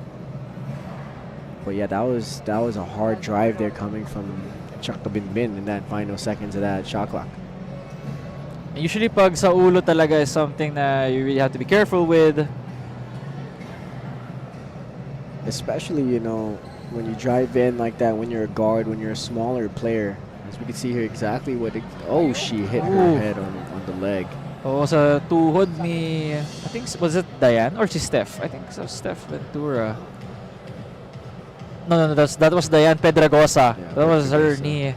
But yeah, that was a hard drive there coming from Chaka Binbin in that final seconds of that shot clock. Usually pag sa ulo talaga is something that you really have to be careful with. Especially, you know, when you drive in like that, when you're a guard, when you're a smaller player. As we can see here exactly what she hit her head on the leg. Oo, sa tuhod ni, I think, was it Diane or si Steph? I think so, Steph Ventura. No, that was Diane Pedragosa. Yeah, that was her Pedragosa. knee.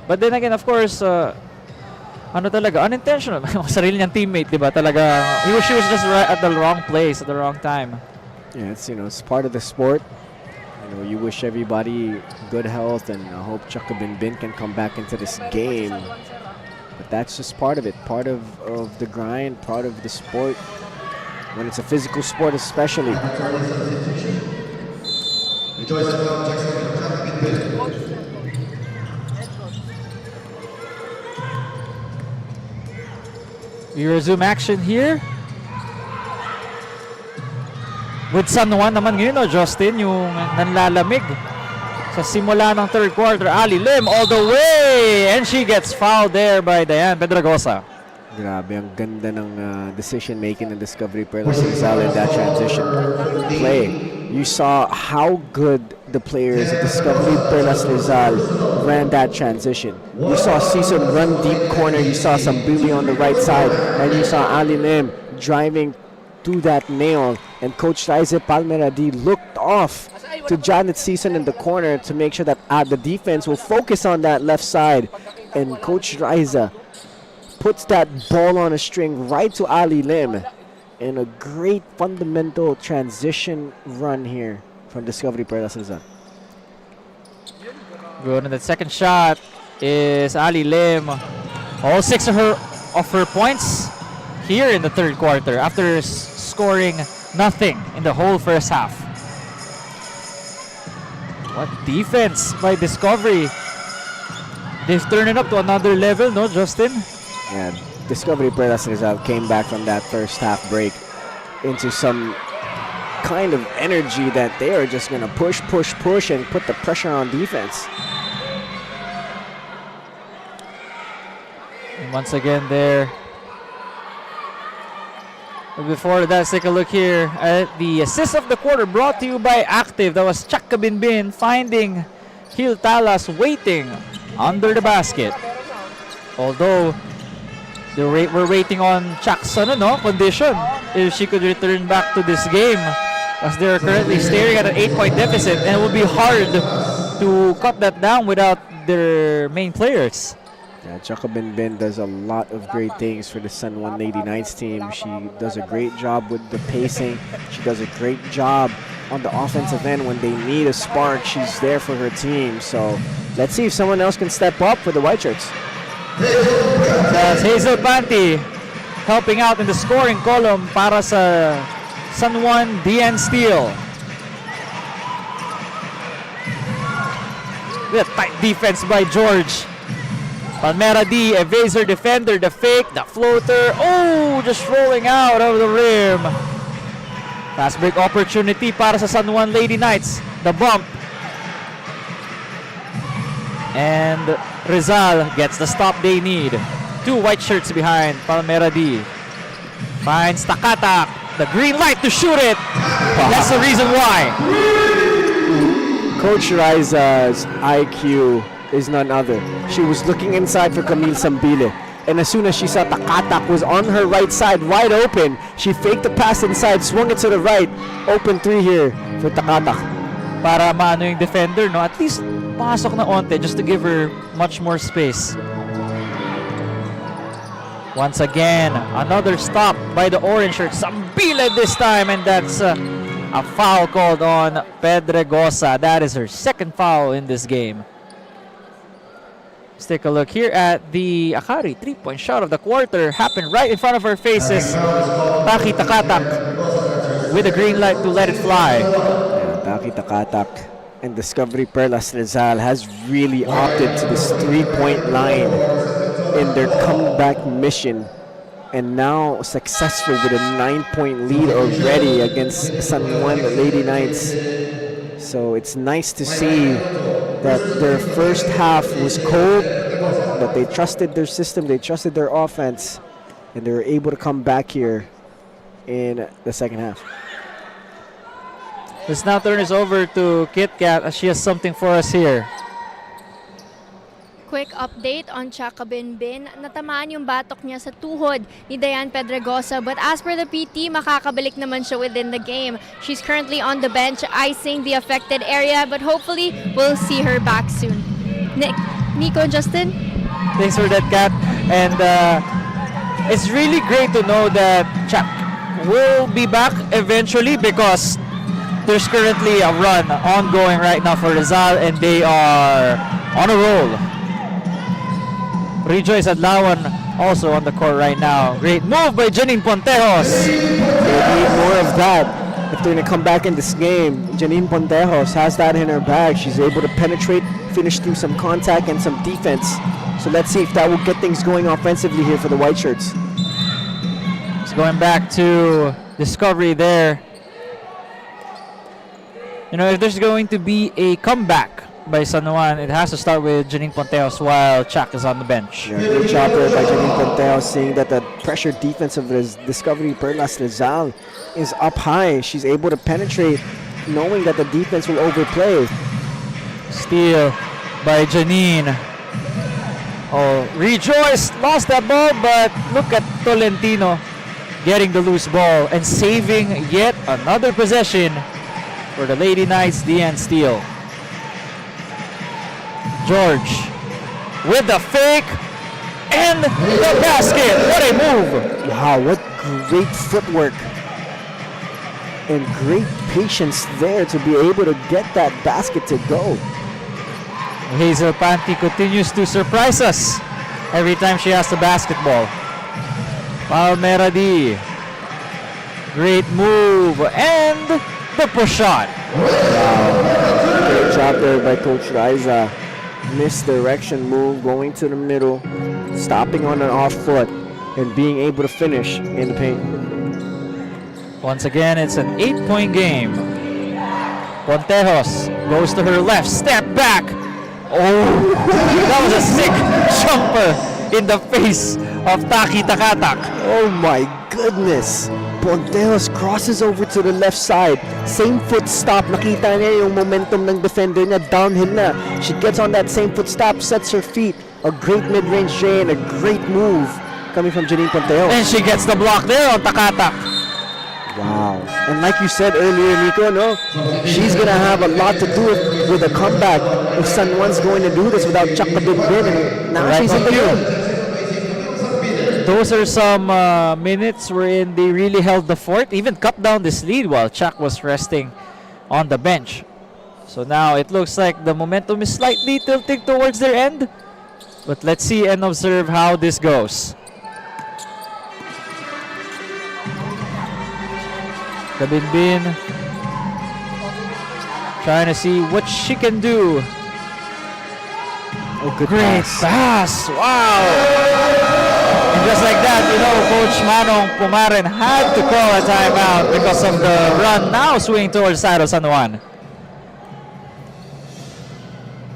But then again, of course, ano talaga, unintentional. Sarili niyang teammate, di ba? Talaga, she was just right at the wrong place at the wrong time. Yeah, it's part of the sport. You know, you wish everybody good health, and I hope Chaka Binbin can come back into this game. But that's just part of it, part of the grind, part of the sport. When it's a physical sport, especially. We resume action here. With San Juan naman ngayon, no, Justin, yung nanlalamig sa simula ng third quarter. Ali Lim all the way! And she gets fouled there by Diane Pedragosa. Grabe, ang ganda ng decision making ng Discovery Perlas Rizal in that transition play. You saw how good the players of Discovery Perlas Rizal ran that transition. You saw Season run deep corner, you saw Sambili on the right side, and you saw Ali Lim driving to that nail, and Coach Riza Palmera D looked off to Janet Season in the corner to make sure that the defense will focus on that left side, and Coach Riza puts that ball on a string right to Ali Lim in a great fundamental transition run here from Discovery Perlas Rizal. Good, and the second shot is Ali Lim. All 6 of her points here in the third quarter after scoring nothing in the whole first half. What defense by Discovery. They've turned it up to another level, no, Justin? Yeah, Discovery Perlas Rizal came back from that first half break into some kind of energy that they are just going to push, and put the pressure on defense. And once again there. But before that, let's take a look here at the assist of the quarter brought to you by Active. That was Chaka Binbin finding Hill Talas waiting under the basket. Although we're waiting on Chak's condition if she could return back to this game, as they're currently staring at an 8-point deficit, and it will be hard to cut that down without their main players. Yeah, Jacobin Ben does a lot of great things for the San Juan Lady Knights team. She does a great job with the pacing. She does a great job on the offensive end. When they need a spark, she's there for her team. So let's see if someone else can step up for the White Shirts. That's Hazel Panty helping out in the scoring column para sa San Juan DN Steel. With a tight defense by George. Palmera D evades her defender, the fake, the floater. Oh, just rolling out of the rim. Fast break opportunity para sa San Juan Lady Knights. The bump. And Rizal gets the stop they need. 2 white shirts behind Palmera D. Finds Takatak. The green light to shoot it. That's the reason why. Coach Riza's IQ is none other. She was looking inside for Camille Sambile. And as soon as she saw Takatak was on her right side, wide open, she faked the pass inside, swung it to the right. Open 3 here for Takatak. Para maano yung defender, no? At least pasok na onte just to give her much more space. Once again, another stop by the orange shirt. Sambile this time, and that's a foul called on Pedregosa. That is her second foul in this game. Let's take a look here at the Akari 3-point shot of the quarter. Happened right in front of our faces. Taki Takatak with a green light to let it fly. Taki Takatak and Discovery Perlas Rizal has really opted to this 3-point line in their comeback mission, and now successful with a 9-point lead already against San Juan Lady Knights. So it's nice to see that their first half was cold, but they trusted their system, they trusted their offense, and they were able to come back here in the second half. Let's now turn this over to Kit Kat as she has something for us here. Quick update on Chaka Binbin. Natamaan yung batok niya sa tuhod ni Diane Pedregosa, but as per the PT, makakabalik naman siya within the game. She's currently on the bench icing the affected area, but hopefully we'll see her back soon. Nico, Justin? Thanks for that, Kat. And it's really great to know that Chak will be back eventually, because there's currently a run ongoing right now for Rizal, and they are on a roll. Rejoice Adlawan also on the court right now. Great move by Janine Pontejos. They need more of that if they're going to come back in this game. Janine Pontejos has that in her bag. She's able to penetrate, finish through some contact and some defense. So let's see if that will get things going offensively here for the White Shirts. It's going back to Discovery there. You know, if there's going to be a comeback by San Juan, it has to start with Janine Pontejos while Chak is on the bench. Yeah, good job there by Janine Pontejos, seeing that the pressure defense of Discovery Perlas Rizal is up high. She's able to penetrate, knowing that the defense will overplay. Steal by Janine. Oh, Rejoice lost that ball, but look at Tolentino getting the loose ball and saving yet another possession for the Lady Knights DN Steel. George with the fake and the basket. What a move! Wow, what great footwork and great patience there to be able to get that basket to go. Hazel Panty continues to surprise us every time she has the basketball. Palmera D. Great move and the push shot. Wow, great job there by Coach Riza. Misdirection move, going to the middle, stopping on an off foot, and being able to finish in the paint. Once again, it's an 8-point game. Pontejos goes to her left, step back. Oh, that was a sick jumper in the face of Taki Takatak. Oh my goodness. Pontejos crosses over to the left side. Same foot stop. Nakita niya yung momentum ng defender niya. Downhill na. She gets on that same foot stop, sets her feet. A great mid-range J and a great move coming from Janine Pontejos. And she gets the block there on Takatak. Wow. And like you said earlier, Nico, no, she's going to have a lot to do with a comeback if San Juan's going to do this without Chakabinbin. And now Right she's in on the cue. game. Those are some minutes wherein they really held the fort, even cut down this lead while Chak was resting on the bench. So now it looks like the momentum is slightly tilting towards their end. But let's see and observe how this goes. Kabinbin trying to see what she can do. Oh, good Great pass. pass! Wow! And just like that, you know, Coach Manong Pumaren had to call a timeout because of the run now swinging towards the side of San Juan.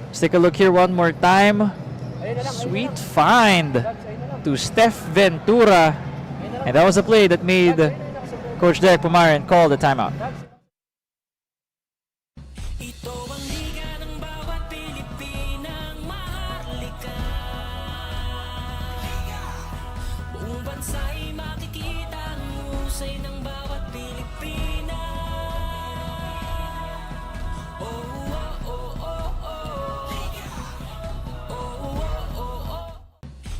Let's take a look here one more time. Sweet find to Steph Ventura. And that was a play that made Coach Derek Pumaren call the timeout. Ito ang liga ng bawat Pilipinang maharlika. Buong bansa'y makikita ang husay ng bawat Pilipina. Oh, oh, oh, oh, oh. Oh, oh, oh, oh.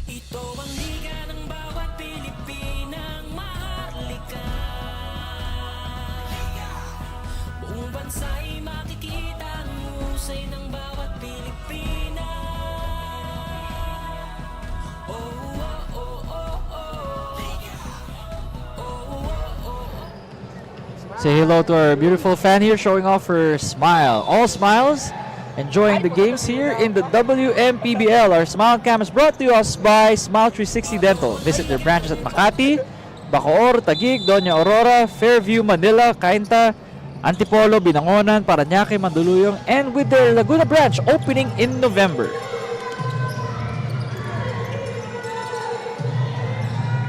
Ito ang liga ng bawat Pilipinang maharlika. Buong bansa'y makikita ang husay ng bawat Pilipina. Oh, oh, oh, oh, oh. Oh, oh, oh. Say hello to our beautiful fan here showing off her smile. All smiles, enjoying the games here in the WMPBL. Our Smile Cam is brought to us by Smile 360 Dental. Visit their branches at Makati, Bacoor, Taguig, Doña Aurora, Fairview, Manila, Cainta, Antipolo, Binangonan, Parañaque, Mandaluyong, and with their Laguna branch opening in November.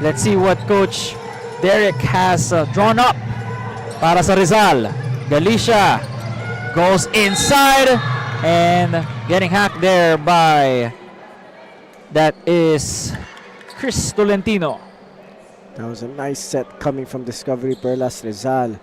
Let's see what Coach Derek has drawn up para sa Rizal. Galicia goes inside and getting hacked there by, that is Chris Tolentino. That was a nice set coming from Discovery Perlas Rizal.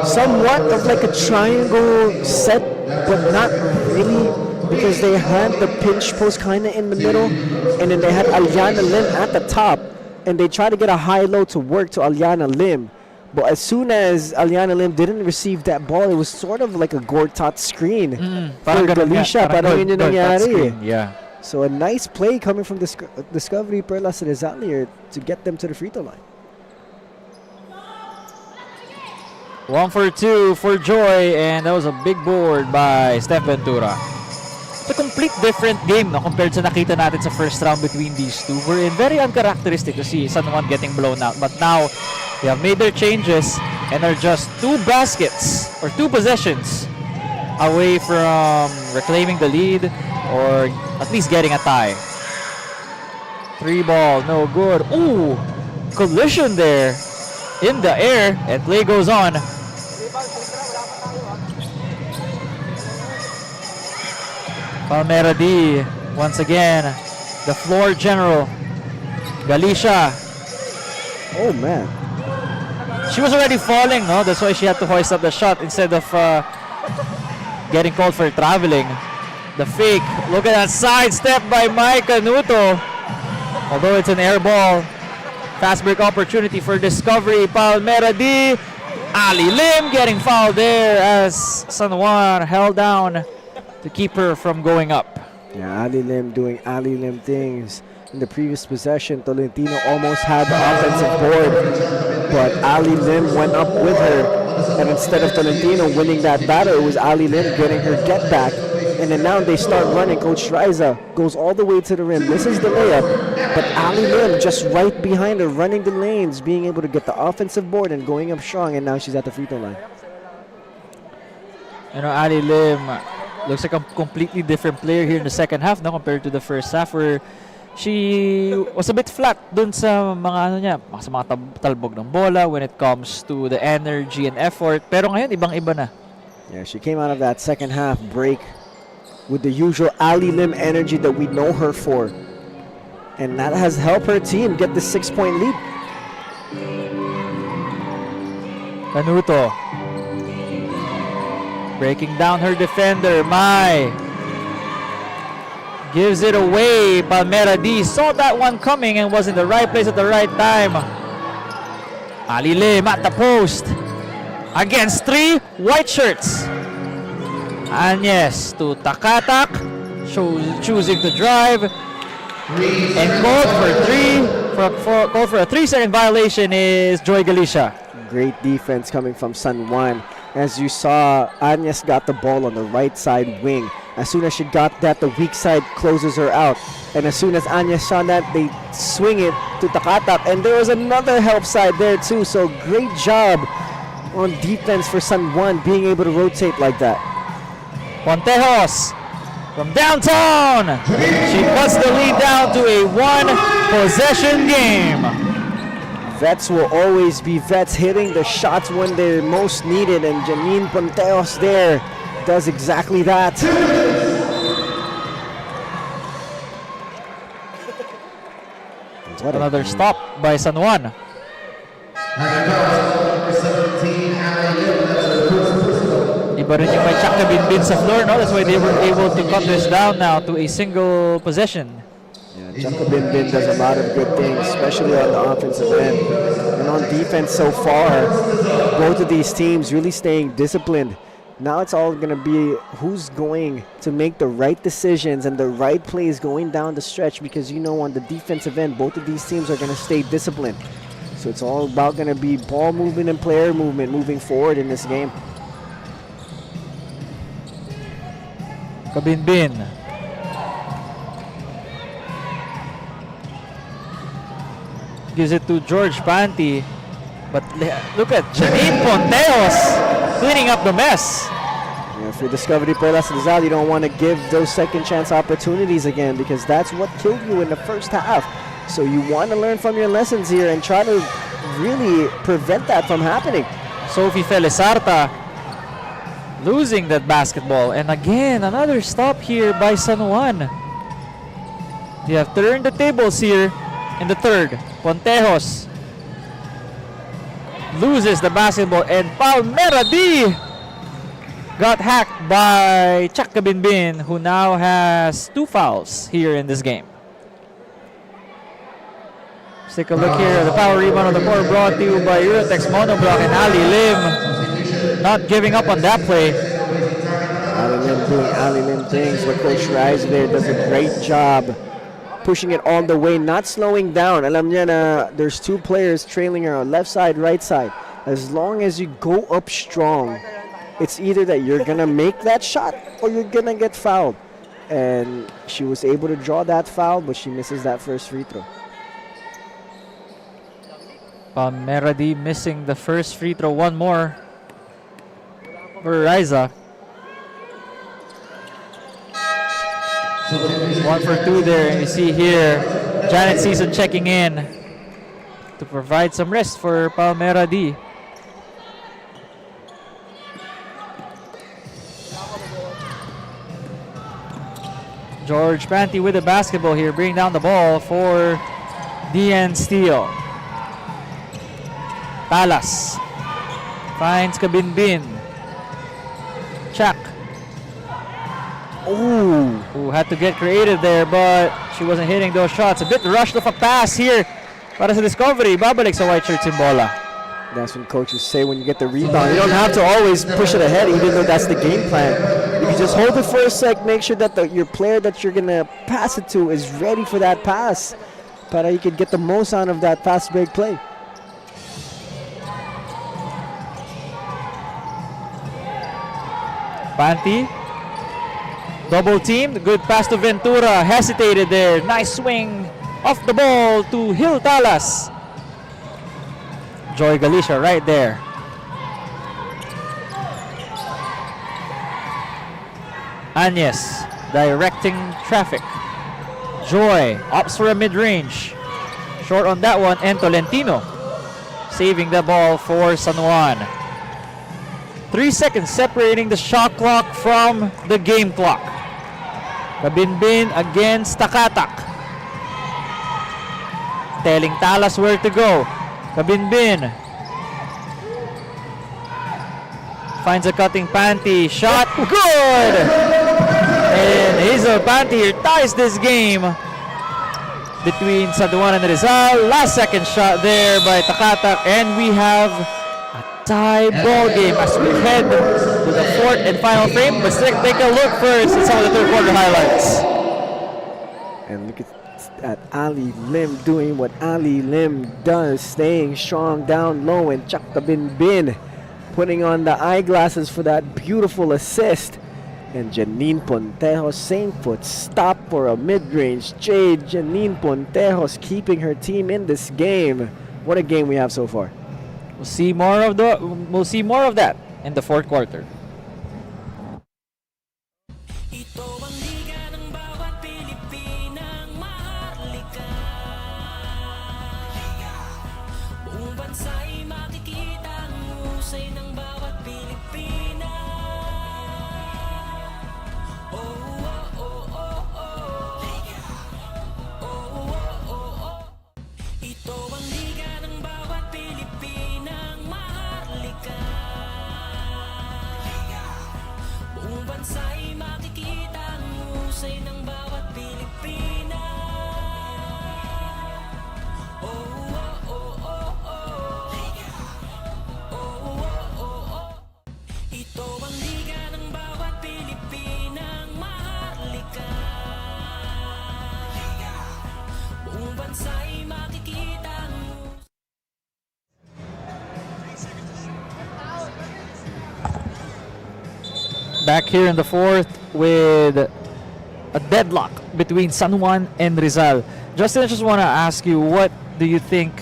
Somewhat of like a triangle set, but not really, because they had the pinch post kind of in the middle, and then they had Aliana Lim at the top, and they tried to get a high-low to work to Aliana Lim. But as soon as Aliana Lim didn't receive that ball, it was sort of like a Gortat screen for Galicia. Parang yun yung nangyari. Yeah. So a nice play coming from Discovery Perlas Rizal here to get them to the free throw line. 1 for 2 for Joy, and that was a big board by Steph Ventura. It's a complete different game no, compared sa nakita natin sa first round between these two. We're in very uncharacteristic to see San Juan getting blown out. But now, they have made their changes and are just 2 baskets or 2 possessions away from reclaiming the lead or at least getting a tie. 3 ball, no good. Ooh, collision there in the air, and play goes on. Palmera D, once again, the floor general. Galicia. Oh, man. She was already falling, no? That's why she had to hoist up the shot instead of getting called for traveling. The fake. Look at that sidestep by Mike Canuto. Although it's an air ball. Fast break opportunity for Discovery. Palmera D. Ali Lim getting fouled there as San Juan held down to keep her from going up. Yeah, Ali Lim doing Ali Lim things. In the previous possession, Tolentino almost had the offensive board, but Ali Lim went up with her. And instead of Tolentino winning that battle, it was Ali Lim getting her get back. And then now they start running. Coach Riza goes all the way to the rim. Misses the layup, but Ali Lim just right behind her, running the lanes, being able to get the offensive board and going up strong. And now she's at the free throw line. You know, Ali Lim looks like a completely different player here in the second half, no, compared to the first half, where she was a bit flat dun sa mga ano niya, sa mga talbog ng bola when it comes to the energy and effort. Pero ngayon, ibang-iba na. Yeah, she came out of that second half break with the usual Ali Lim energy that we know her for. And that has helped her team get the 6-point lead. Canuto. Breaking down her defender. Mai. Gives it away. Palmera D saw that one coming and was in the right place at the right time. Ali Lim at the post. Against 3 white shirts. Agnes to Takatak. Choosing to drive. And called for a 3-second violation is Joy Galicia. Great defense coming from San Juan. As you saw, Agnes got the ball on the right side wing. As soon as she got that, the weak side closes her out. And as soon as Agnes saw that, they swing it to Takatak. And there was another help side there too. So great job on defense for San Juan being able to rotate like that. Pontejos from downtown. She cuts the lead down to a 1-possession game. Vets will always be vets, hitting the shots when they're most needed, and Janine Pontejos there does exactly that. Another stop by San Juan. Iba rin yung may Chaka Binbin sa floor, no? That's why they were able to cut this down now to a single possession. Chaka Binbin does a lot of good things, especially on the offensive end. And on defense so far, both of these teams really staying disciplined. Now it's all going to be who's going to make the right decisions and the right plays going down the stretch, because you know on the defensive end, both of these teams are going to stay disciplined. So it's all about going to be ball movement and player movement moving forward in this game. Kabinbin. Gives it to George Panty. But look at Janine Pontejos cleaning up the mess. Yeah, for Discovery Perlas Rizal, you don't want to give those second chance opportunities again, because that's what killed you in the first half. So you want to learn from your lessons here and try to really prevent that from happening. Sophie Felizarta losing that basketball. And again, another stop here by San Juan. They have turned the tables here in the third. Pontejos loses the basketball, and Palmera D got hacked by Chaka Binbin, who now has 2 fouls here in this game. Let's take a look here. The power rebound on the court brought to you by Eurotex Monoblock, and Ali Lim not giving up on that play. Ali Lim doing Ali Lim things, but Coach Rise there does a great job pushing it all the way, not slowing down. Alam niya na there's 2 players trailing her on left side, right side. As long as you go up strong, it's either that you're going to make that shot or you're going to get fouled. And she was able to draw that foul, but she misses that first free throw. Palmera D missing the first free throw. One more for Riza. 1 for 2 there. And you see here Janet Season checking in to provide some rest for Palmera D. George Panty with the basketball here, bringing down the ball for DN Steele. Palas finds Kabinbin. Chak. Ooh, who had to get creative there, but she wasn't hitting those shots. A bit rushed off a pass here para sa Discovery. Babalik sa white shirt Simbola. That's when coaches say when you get the rebound, you don't have to always push it ahead, even though that's the game plan. You can just hold it for a sec, make sure that your player that you're going to pass it to is ready for that pass, para you can get the most out of that fast break play. Panty. Double teamed. Good pass to Ventura. Hesitated there. Nice swing off the ball to Hill Talas. Joy Galicia right there. Agnes directing traffic. Joy opts for a mid-range. Short on that one. And Tolentino saving the ball for San Juan. 3 seconds separating the shot clock from the game clock. Kabinbin against Takatak. Telling Talas where to go. Kabinbin finds a cutting panty. Shot, good! And Hazel Panty ties this game between San Juan and Rizal. Last second shot there by Takatak, and we have a tie ball game as we head to the fourth and final frame. But let's take a look first at some of the third quarter highlights. And look at Ali Lim doing what Ali Lim does, staying strong down low, and Chakta Bin Bin putting on the eyeglasses for that beautiful assist. And Janine Pontejos, same foot stop for a mid-range jade. Janine Pontejos keeping her team in this game. What a game we have so far. We'll see more of that in the fourth quarter. Ito ang liga ng bawat Pilipinang maharlika. Buong bansa'y makikita ang husay ng bawat Pilipina. Oh, oh, oh, oh, oh. Oh, oh, oh, oh. Ito ang liga ng bawat Pilipinang maharlika. Buong bansa'y makikita ang husay ng bawat Pilipina. Oh, oh, oh, oh, oh. Oh, oh, oh, oh. Ito ang liga ng bawat Pilipinang maharlika. Buong bansa'y makikita ang husay. Back here in the fourth with a deadlock between San Juan and Rizal. Justin, I just want to ask you, what do you think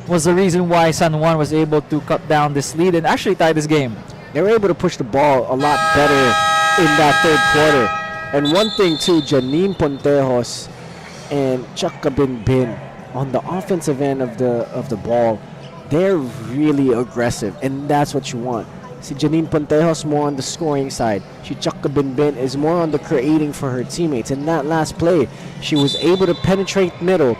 was the reason why San Juan was able to cut down this lead and actually tie this game? They were able to push the ball a lot better in that third quarter. And one thing too, Janine Pontejos and Chakka Bin Bin on the offensive end of the ball, they're really aggressive, and that's what you want. See, Janine Pontejos more on the scoring side. Chakka Bin Bin is more on the creating for her teammates. In that last play, she was able to penetrate middle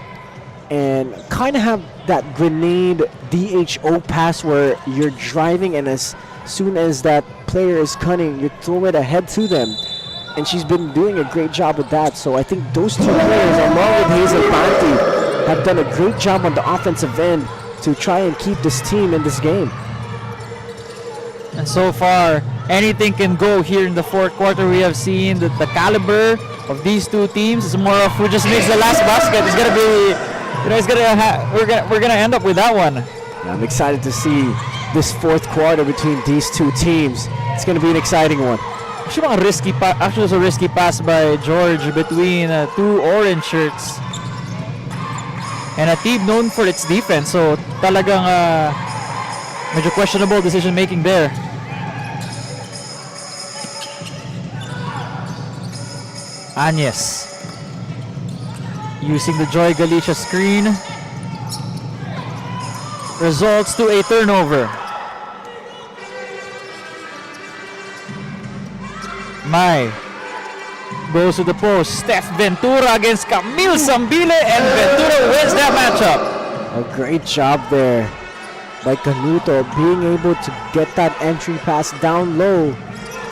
and kind of have that grenade DHO pass where you're driving, and as soon as that player is cutting, you throw it ahead to them. And she's been doing a great job with that. So I think those two players, along with Hazel Panty, have done a great job on the offensive end to try and keep this team in this game. And so far, anything can go here in the fourth quarter. We have seen that the caliber of these two teams is more of who just makes the last basket. It's gonna be, we're gonna end up with that one. Yeah, I'm excited to see this fourth quarter between these two teams. It's gonna be an exciting one. Actually, it was a risky pass by George between two orange shirts. And a team known for its defense, so talagang medyo questionable decision making there. Agnes using the Joy Galicia screen results to a turnover. Mai goes to the post. Steph Ventura against Camille Zambile, and Ventura wins that matchup. A great job there by Canuto, being able to get that entry pass down low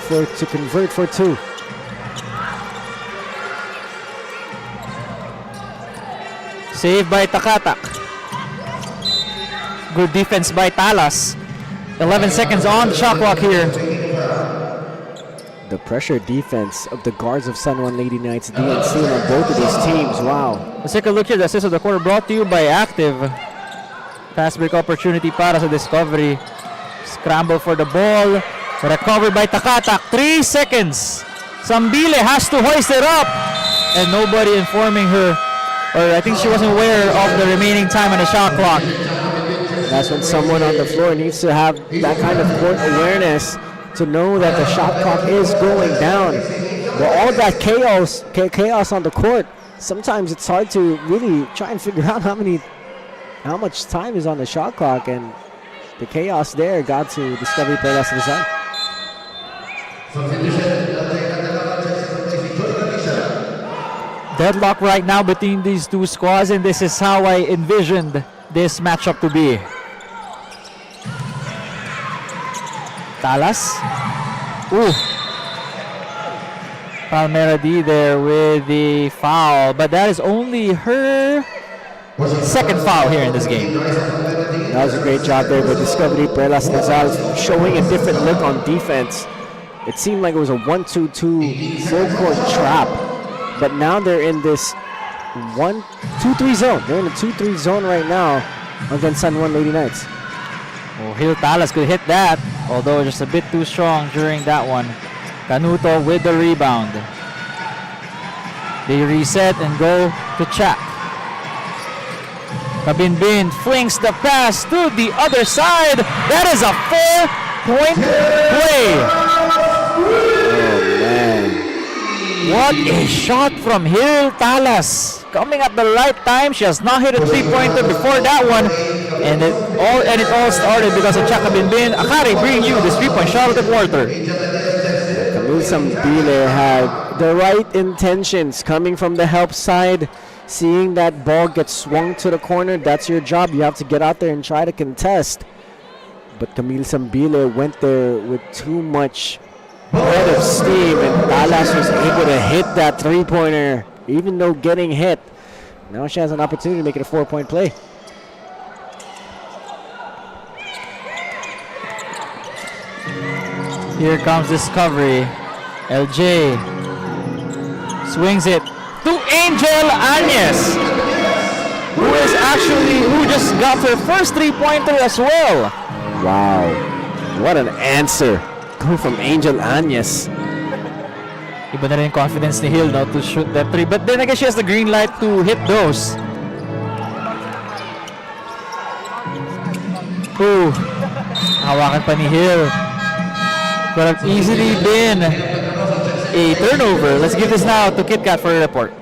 to convert for two. Saved by Takatak. Good defense by Talas. 11 seconds on the shot clock here. The pressure defense of the guards of San Juan Lady Knights DNC on both of these teams. Wow. Let's take a look here. The assist of the quarter brought to you by Active. Fast break opportunity para sa Discovery. Scramble for the ball. Recovered by Takatak. 3 seconds. Zambile has to hoist it up. And nobody informing her. Or I think she wasn't aware of the remaining time on the shot clock. That's when someone on the floor needs to have that kind of court awareness to know that the shot clock is going down. But all that chaos on the court, sometimes it's hard to really try and figure out how much time is on the shot clock, and the chaos there got to Discovery Pelas Rizal. Deadlock right now between these two squads, and this is how I envisioned this matchup to be. Talas. Ooh. Palmera D there with the foul, but that is only her second foul here in this game. That was a great job there by Discovery. Perlas Rizal showing a different look on defense. It seemed like it was a 1-2-2 full court trap, but now they're in this 1-2-3 zone. They're in a 2-3 zone right now against San Juan Lady Knights. Oh, Gil Talas could hit that, although just a bit too strong during that one. Canuto with the rebound. They reset and go to Chak. Kabinbin flings the pass to the other side. That is a 4-point play. Oh, man. What a shot from Gil Talas. Coming at the right time. She has not hit a three-pointer before that one. And it all started because of Chak Kabinbin. Akari bringing you this three-point shot of the quarter. Camille Sambile had the right intentions coming from the help side. Seeing that ball get swung to the corner, that's your job. You have to get out there and try to contest. But Camille Sambile went there with too much head of steam, and Talas was able to hit that three-pointer, even though getting hit. Now she has an opportunity to make it a 4-point play. Here comes Discovery. LJ swings it to Angel Agnes, who just got her first three-pointer as well. Wow, what an answer coming from Angel Agnes. Iba na rin yung confidence ni Hill, no, to shoot that three. But then I guess she has the green light to hit those. Ooh, hawakan pa ni Hill. Could have easily been a turnover. Let's give this now to KitKat for a report.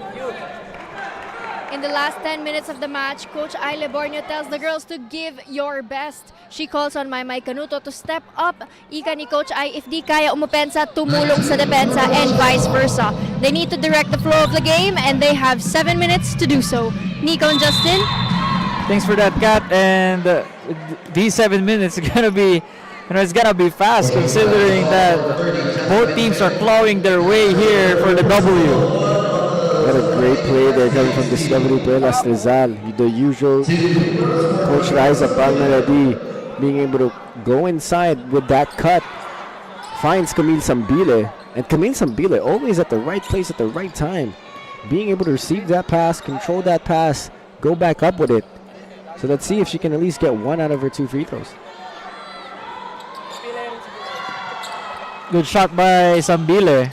In the last 10 minutes of the match, Coach Aile Borneo tells the girls to give your best. She calls on Maymay Canuto to step up. Ika ni Coach Ai, if di kaya umupensa, tumulong sa depensa and vice versa. They need to direct the flow of the game and they have 7 minutes to do so. Nico and Justin? Thanks for that, Kat. And these 7 minutes are gonna be, it's gonna be fast considering that both teams are clawing their way here for the W. What a great play there coming from Discovery Perlas Rizal. The usual Coach Liza Palmeradi being able to go inside with that cut. Finds Camille Sambile. And Camille Sambile always at the right place at the right time. Being able to receive that pass, control that pass, go back up with it. So let's see if she can at least get one out of her 2 free throws. Good shot by Sambile.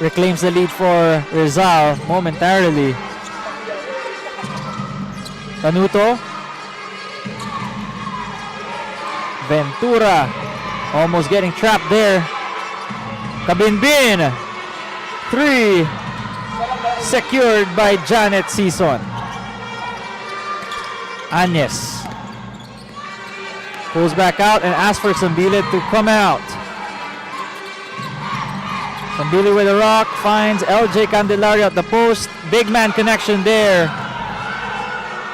Reclaims the lead for Rizal momentarily. Canuto. Ventura almost getting trapped there. Kabinbin. 3. Secured by Janet Sison. Agnes pulls back out and asks for Sambile to come out. Sambile with a rock, finds LJ Candelario at the post. Big man connection there,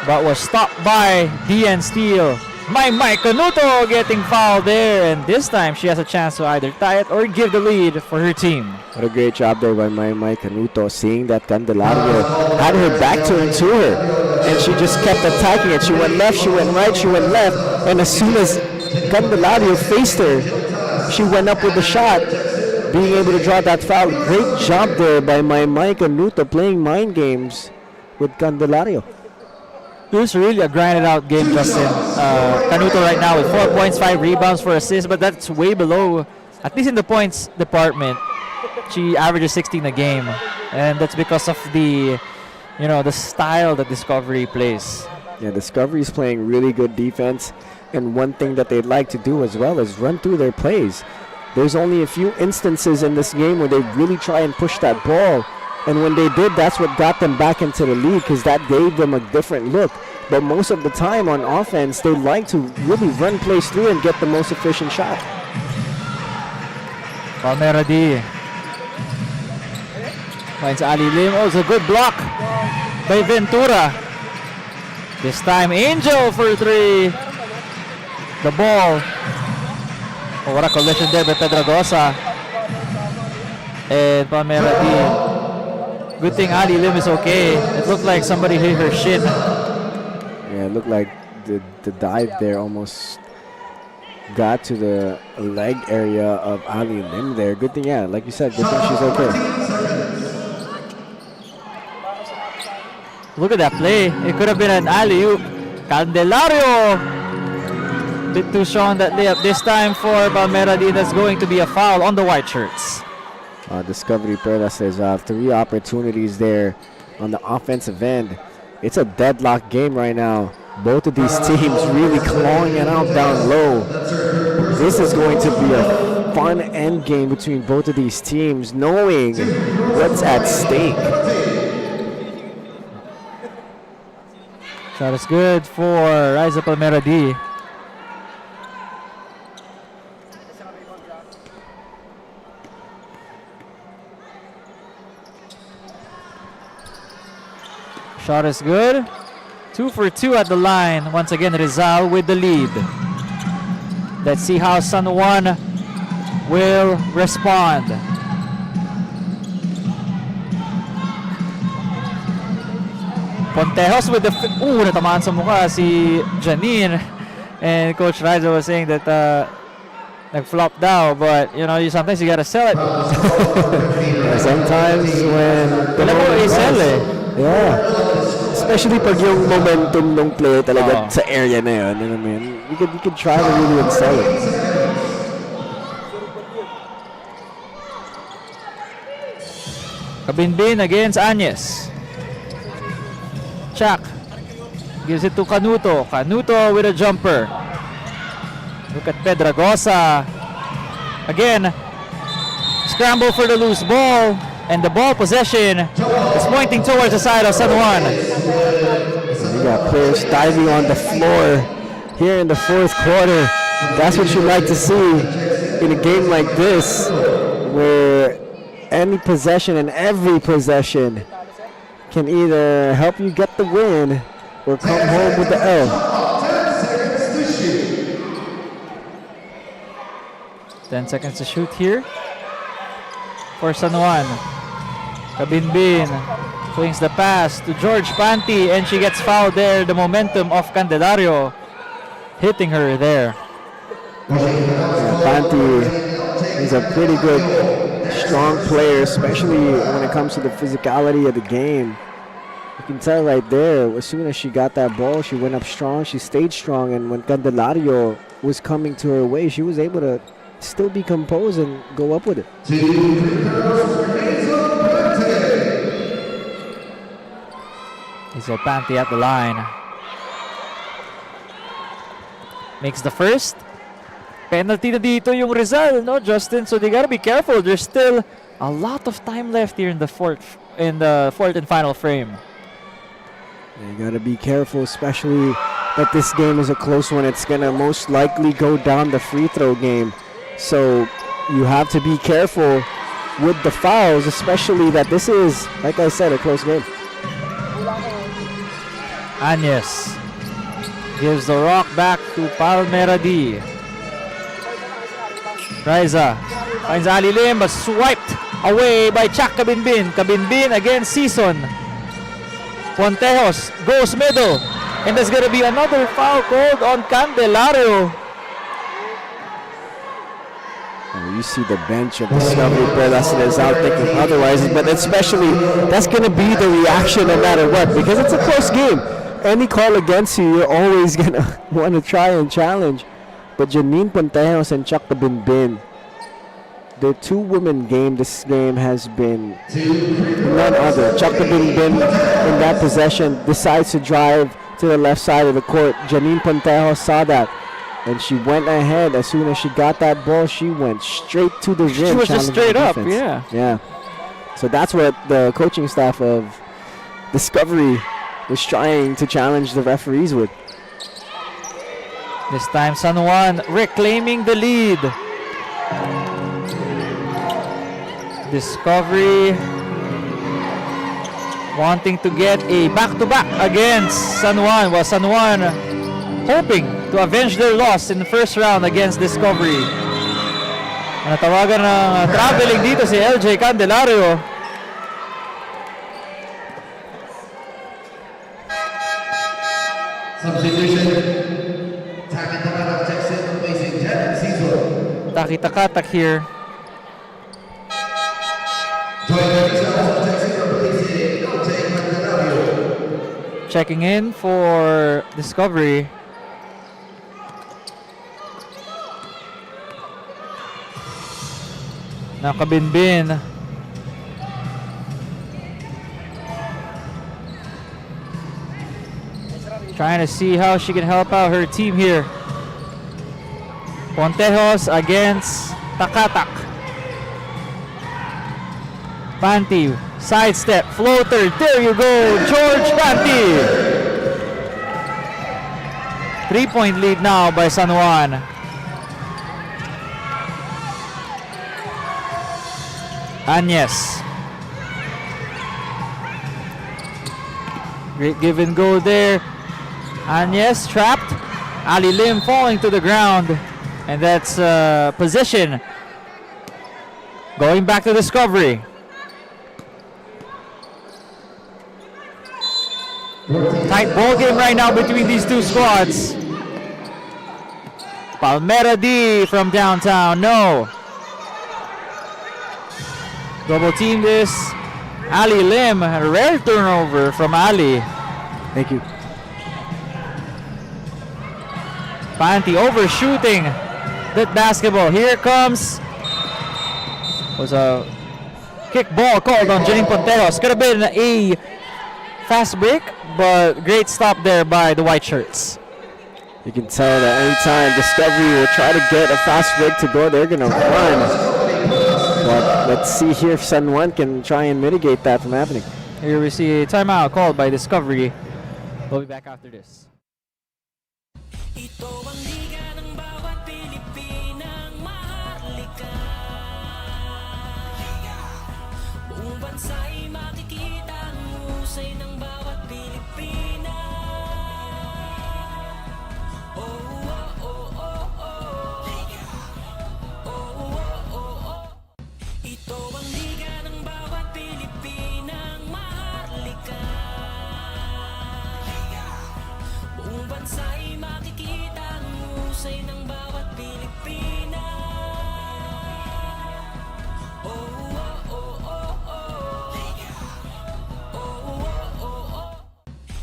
but was stopped by DN Steele. Maymay Canuto getting fouled there, and this time she has a chance to either tie it or give the lead for her team. What a great job there by Maymay Canuto, seeing that Candelario had her back turned to her, and she just kept attacking it. She went left, she went right, she went left, and as soon as Candelario faced her, she went up with the shot, being able to draw that foul. Great job there by Maymay Canuto, playing mind games with Candelario. It was really a grinded out game, Justin. Canuto right now with 4 points, 5 rebounds, 4 assists, but that's way below, at least in the points department. She averages 16 a game, and that's because of the style that Discovery plays. Yeah, Discovery's playing really good defense, and one thing that they'd like to do as well is run through their plays. There's only a few instances in this game where they really try and push that ball, and when they did, that's what got them back into the lead, because that gave them a different look. But most of the time on offense, they like to really run plays through and get the most efficient shot. Palmera D finds Ali Lim. Oh, it's a good block by Ventura. This time Angel for 3. The ball Oh, what a collision there by Pedragosa. And Palmera D. Good thing Ali Lim is okay. It looked like somebody hit her shin. Yeah, it looked like the dive there almost got to the leg area of Ali Lim there. Good thing, yeah, like you said, good thing she's okay. Look at that play. It could have been an alley-oop. Candelario. Bit too strong that layup this time for Palmera D. That's going to be a foul on the white shirts. Discovery Perla says 3 opportunities there on the offensive end. It's a deadlock game right now. Both of these teams really clawing it out down low. This is going to be a fun end game between both of these teams, knowing what's at stake. Shot is good for Riza Palmera D. Shot is good. 2 for 2 at the line. Once again, Rizal with the lead. Let's see how San Juan will respond. Pontejos with the... natamaan sa mukha si Janine. And Coach Riza was saying that nag-flop daw. But, you know, sometimes you gotta sell it. Sometimes when... Wala mo i-sell eh. Yeah. Especially pag yung momentum ng play talaga sa area na yun. You know what I mean? You could try to really sell it. Kabinbin against Agnes. Chak gives it to Canuto. Canuto with a jumper. Look at Pedragosa. Again, scramble for the loose ball. And the ball possession is pointing towards the side of San Juan. You got players diving on the floor here in the 4th quarter. That's what you like to see in a game like this, where any possession and every possession can either help you get the win or come home with the L. 10 seconds to shoot here for San Juan. Kabinbin swings the pass to George Panty, and she gets fouled there. The momentum of Candelario hitting her there. Panty is a pretty good, strong player, especially when it comes to the physicality of the game. You can tell right there, as soon as she got that ball, she went up strong, she stayed strong, and when Candelario was coming to her way, she was able to still be composed and go up with it. Hazel Panty at the line. Makes the first. Penalty na dito yung Rizal, no, Justin? So they gotta be careful. There's still a lot of time left here in the fourth and final frame. You gotta be careful, especially that this game is a close one. It's gonna most likely go down the free throw game. So you have to be careful with the fouls, especially that this is, like I said, a close game. Agnes gives the rock back to Palmera D. Riza finds Ali Lim, but swiped away by Chak Kabinbin. Kabinbin against Season. Pontejos goes middle, and there's gonna be another foul called on Candelario. You see the bench of Discovery Perlas is out thinking otherwise, but especially that's going to be the reaction no matter what, because it's a close game. Any call against you, you're always going to want to try and challenge. But Janine Pontejos and Chak Binbin, the two-woman game, this game has been none other. Chak Binbin in that possession decides to drive to the left side of the court. Janine Pontejos saw that, and she went ahead. As soon as she got that ball, she went straight to the rim. She was just straight up, yeah. Yeah. So that's what the coaching staff of Discovery was trying to challenge the referees with. This time San Juan reclaiming the lead. Discovery wanting to get a back-to-back against San Juan. Well, San Juan hoping to avenge their loss in the first round against Discovery. Natawagan ng traveling dito si LJ Candelario. Substitution. Takitaka Jackson replacing Jan Cesar. Taki-takatak here. Checking in for Discovery. Nakabinbin. Trying to see how she can help out her team here. Pontejos against Takatak. Panty, sidestep, floater. There you go, George Panty. 3-point lead now by San Juan. Agnes. Great give and go there. Agnes trapped. Ali Lim falling to the ground. And that's position. Going back to Discovery. Tight ball game right now between these two squads. Palmera D from downtown. No. Double team this. Ali Lim. A rare turnover from Ali. Thank you. Panty overshooting that basketball. Here comes. Was a kick ball called on Janine Pontejos. Could have been a fast break, but great stop there by the white shirts. You can tell that anytime Discovery will try to get a fast break to go, they're going to run. But let's see here if San Juan can try and mitigate that from happening. Here we see a timeout called by Discovery. We'll be back after this. Ito ang liga ng bawat Pilipinang maharlika. Buong bansa'y makikita ang husay ng bawat Pilipina. Oh, oh, oh, oh, oh. Oh, oh, oh, oh. Ito ang liga ng bawat Pilipinang maharlika. Buong bansa'y makikita ang husay ng bawat Pilipina. Oh, oh, oh, oh, oh. Oh, oh, oh, oh.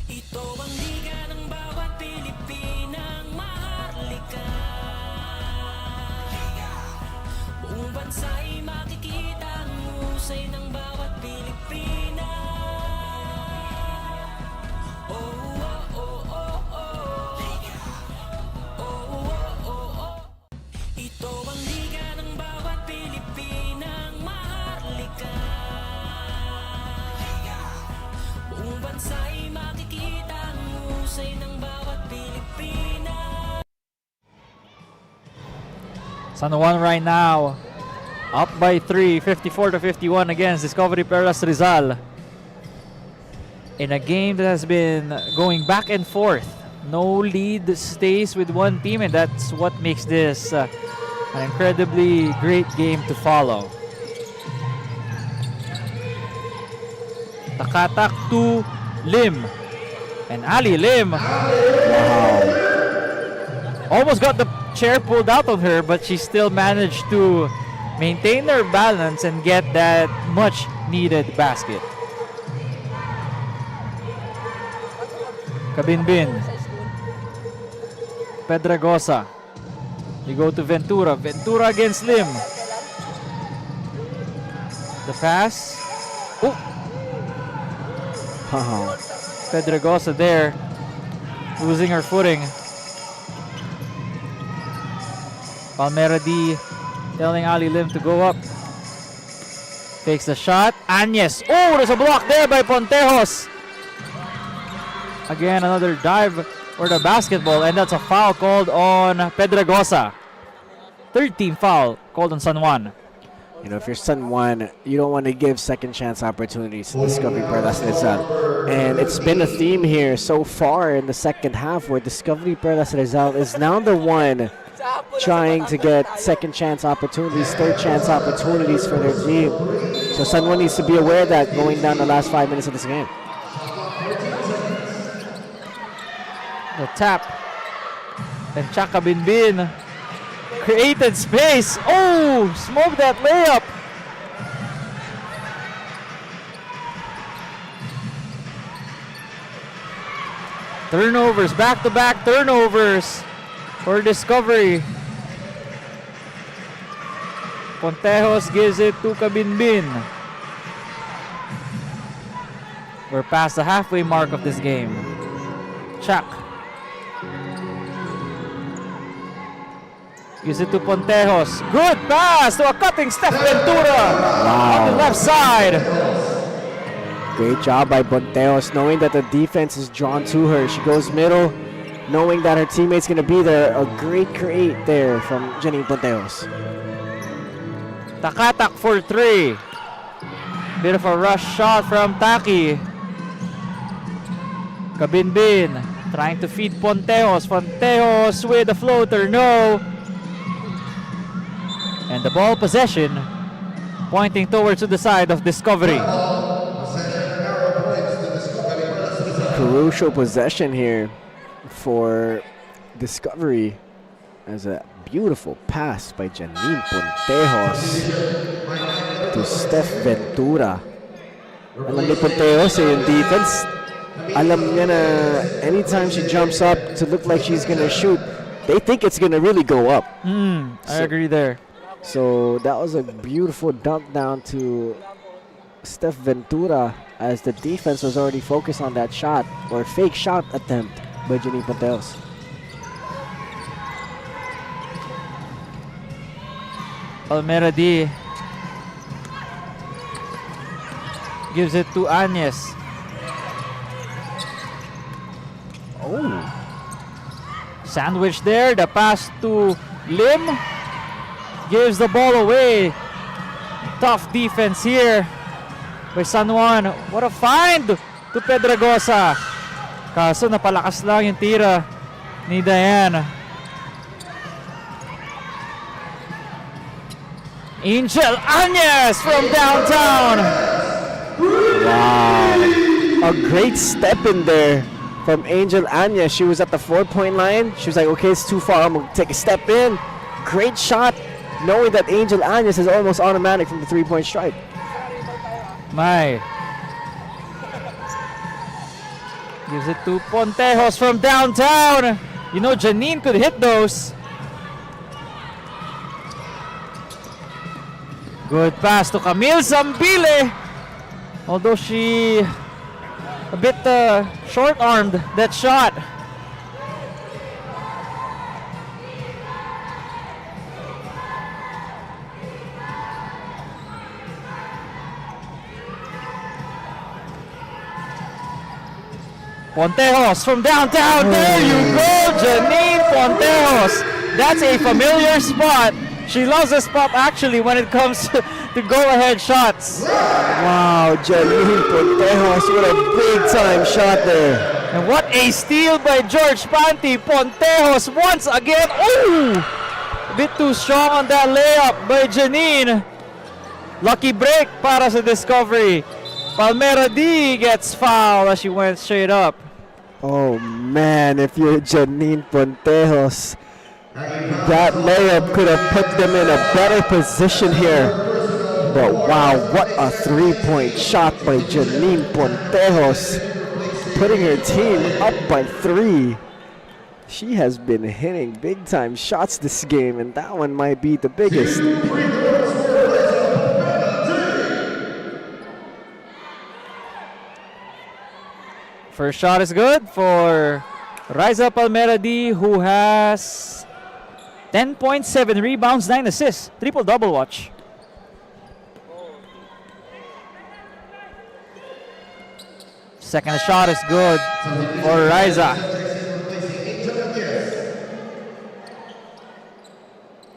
Ito ang liga ng bawat Pilipinang maharlika. Buong bansa'y makikita ang husay ng bawat Pilipina. Oh, oh, oh, oh, oh. Oh, oh, oh, oh. Ito ang liga ng bawat Pilipinang maharlika. Buong bansa'y makikita ang husay ng bawat Pilipina. San Juan right now up by 3, 54-51 against Discovery Perlas Rizal. In a game that has been going back and forth. No lead stays with one team, and that's what makes this an incredibly great game to follow. Takatak to Lim. And Ali Lim. Wow. Almost got the chair pulled out of her, but she still managed to maintain her balance and get that much needed basket. Kabinbin. Pedragosa. You go to Ventura. Ventura against Lim. The pass. Oh! Wow. Pedragosa there. Losing her footing. Palmera D telling Ali Lim to go up. Takes the shot. Agnes. Oh, there's a block there by Pontejos. Again, another dive for the basketball, and that's a foul called on Pedragosa. Third team foul called on San Juan. You know, if you're San Juan, you don't want to give second chance opportunities to Discovery Perlas Rizal. And it's been a theme here so far in the second half where Discovery Perlas Rizal is now the one trying to get second chance opportunities, third chance opportunities for their team. So San Juan needs to be aware of that going down the last 5 minutes of this game. The tap. And Chaka Binbin created space. Oh, smoked that layup. Turnovers, back-to-back turnovers for Discovery. Pontejos gives it to Kabinbin. We're past the halfway mark of this game. Chak. Gives it to Pontejos. Good pass to a cutting Steph Ventura on the left side. Great job by Pontejos, knowing that the defense is drawn to her. She goes middle, knowing that her teammate's going to be there. A great create there from Janine Pontejos. Takatak for three. Bit of a rush shot from Taki. Kabinbin trying to feed Pontejos. Pontejos with a floater, no. And the ball possession pointing towards to the side of Discovery. Crucial possession here for Discovery as a beautiful pass by Janine Pontejos to Steph Ventura. Alam ni Pontejos yung defense. Alam niya na anytime she jumps up to look like she's gonna shoot, they think it's gonna really go up. I agree there. So that was a beautiful dunk down to Steph Ventura as the defense was already focused on that shot or fake shot attempt by Janine Pontejos. Palmera D gives it to Agnes. Oh. Sandwich there. The pass to Lim. Gives the ball away. Tough defense here by San Juan. What a find to Pedragosa. Kaso napalakas lang yung tira ni Diane. Angel Agnes from downtown. Wow. A great step in there from Angel Agnes. She was at the 4-point line. She was like, okay, it's too far. I'm going to take a step in. Great shot, knowing that Angel Agnes is almost automatic from the 3-point strike. May. Gives it to Pontejos from downtown. You know, Janine could hit those. Good pass to Camille Zambile. Although she a bit short-armed that shot. Pontejos from downtown. There you go, Janine Pontejos. That's a familiar spot. She loves the spot actually when it comes to go-ahead shots. Wow, Janine Pontejos with a big-time shot there. And what a steal by George Panty. Pontejos once again. Oh! A bit too strong on that layup by Janine. Lucky break para sa Discovery. Palmera D gets fouled as she went straight up. Oh man, if you're Janine Pontejos, that layup could have put them in a better position here. But wow, what a 3-point shot by Janine Pontejos, putting her team up by 3. She has been hitting big-time shots this game, and that one might be the biggest. First shot is good for Riza Palmera D, who has 10.7 rebounds, 9 assists. Triple-double watch. Second shot is good for Riza.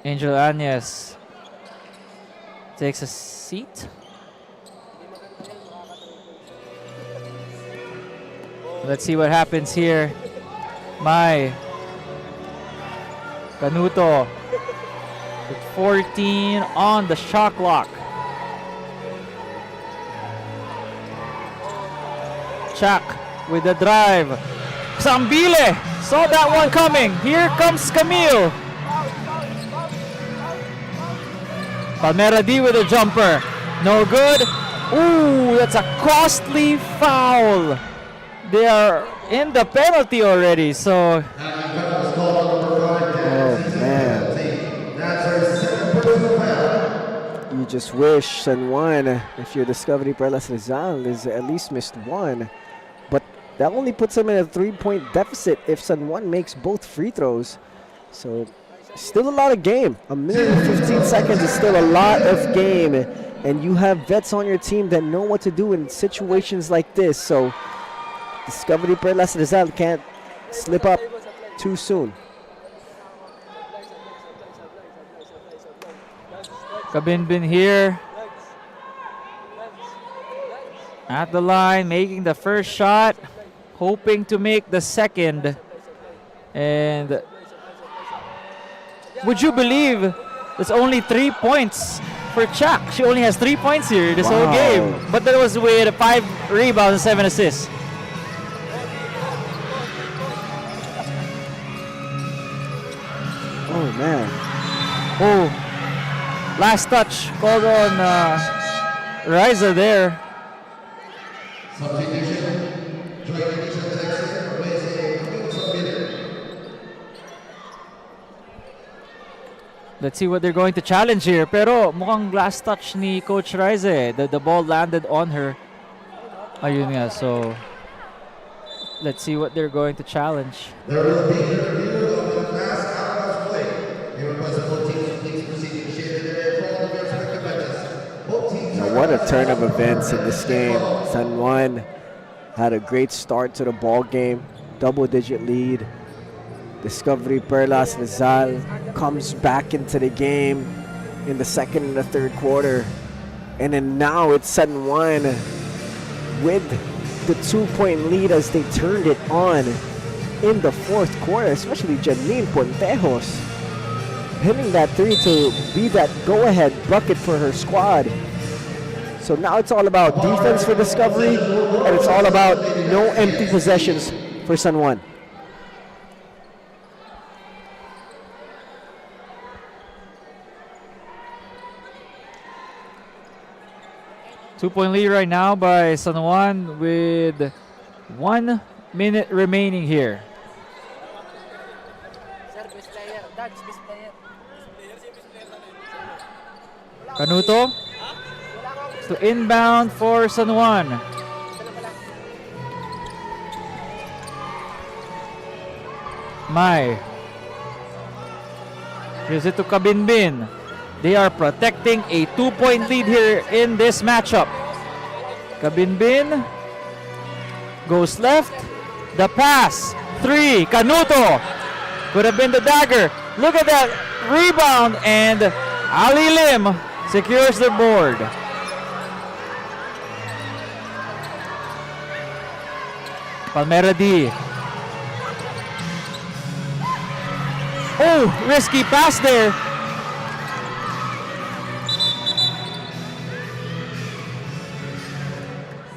Angel Agnes takes a seat. Let's see what happens here. Mai Canuto with 14 on the shot clock. Chak with the drive. Zambile saw that one coming. Here comes Camille. Palmera D with a jumper. No good. Ooh, that's a costly foul. They are in the penalty already, so man. You just wish San Juan, if you're Discovery Perlas Rizal, is at least missed one. But that only puts them in a 3-point deficit if San Juan makes both free throws. So still a lot of game. A minute and 15 seconds is still a lot of game. And you have vets on your team that know what to do in situations like this. So Discovery Perlas Rizal can't slip up too soon. Kabinbin here at the line, making the first shot, hoping to make the second. And would you believe it's only 3 points for Chak? She only has 3 points here this whole game, but that was with 5 rebounds and 7 assists. Oh man. Oh, last touch called on Riza there. Let's see what they're going to challenge here. Pero mukhang last touch ni Coach Riza eh. The ball landed on her. Ayun nga, so let's see what they're going to challenge. There will be a review of the last hour's play. We request that both teams please proceed to share their area for all of their respective matches. Both teams Now, what a turn of events in this game. San Juan had a great start to the ball game, double-digit lead. Discovery Perlas Rizal comes back into the game in the second and the third quarter. And then now it's San Juan with the 2-point lead as they turned it on in the fourth quarter, especially Janine Pontejos hitting that three to be that go-ahead bucket for her squad. So now it's all about defense for Discovery, and it's all about no empty possessions for San Juan. Two-point lead right now by San Juan with 1 minute remaining here. Canuto to inbound for San Juan. Mai. Gives it to Kabinbin. They are protecting a 2-point lead here in this matchup. Kabinbin goes left. The pass. 3. Canuto. Could have been the dagger. Look at that rebound. And Ali Lim secures the board. Palmera D. Oh, risky pass there.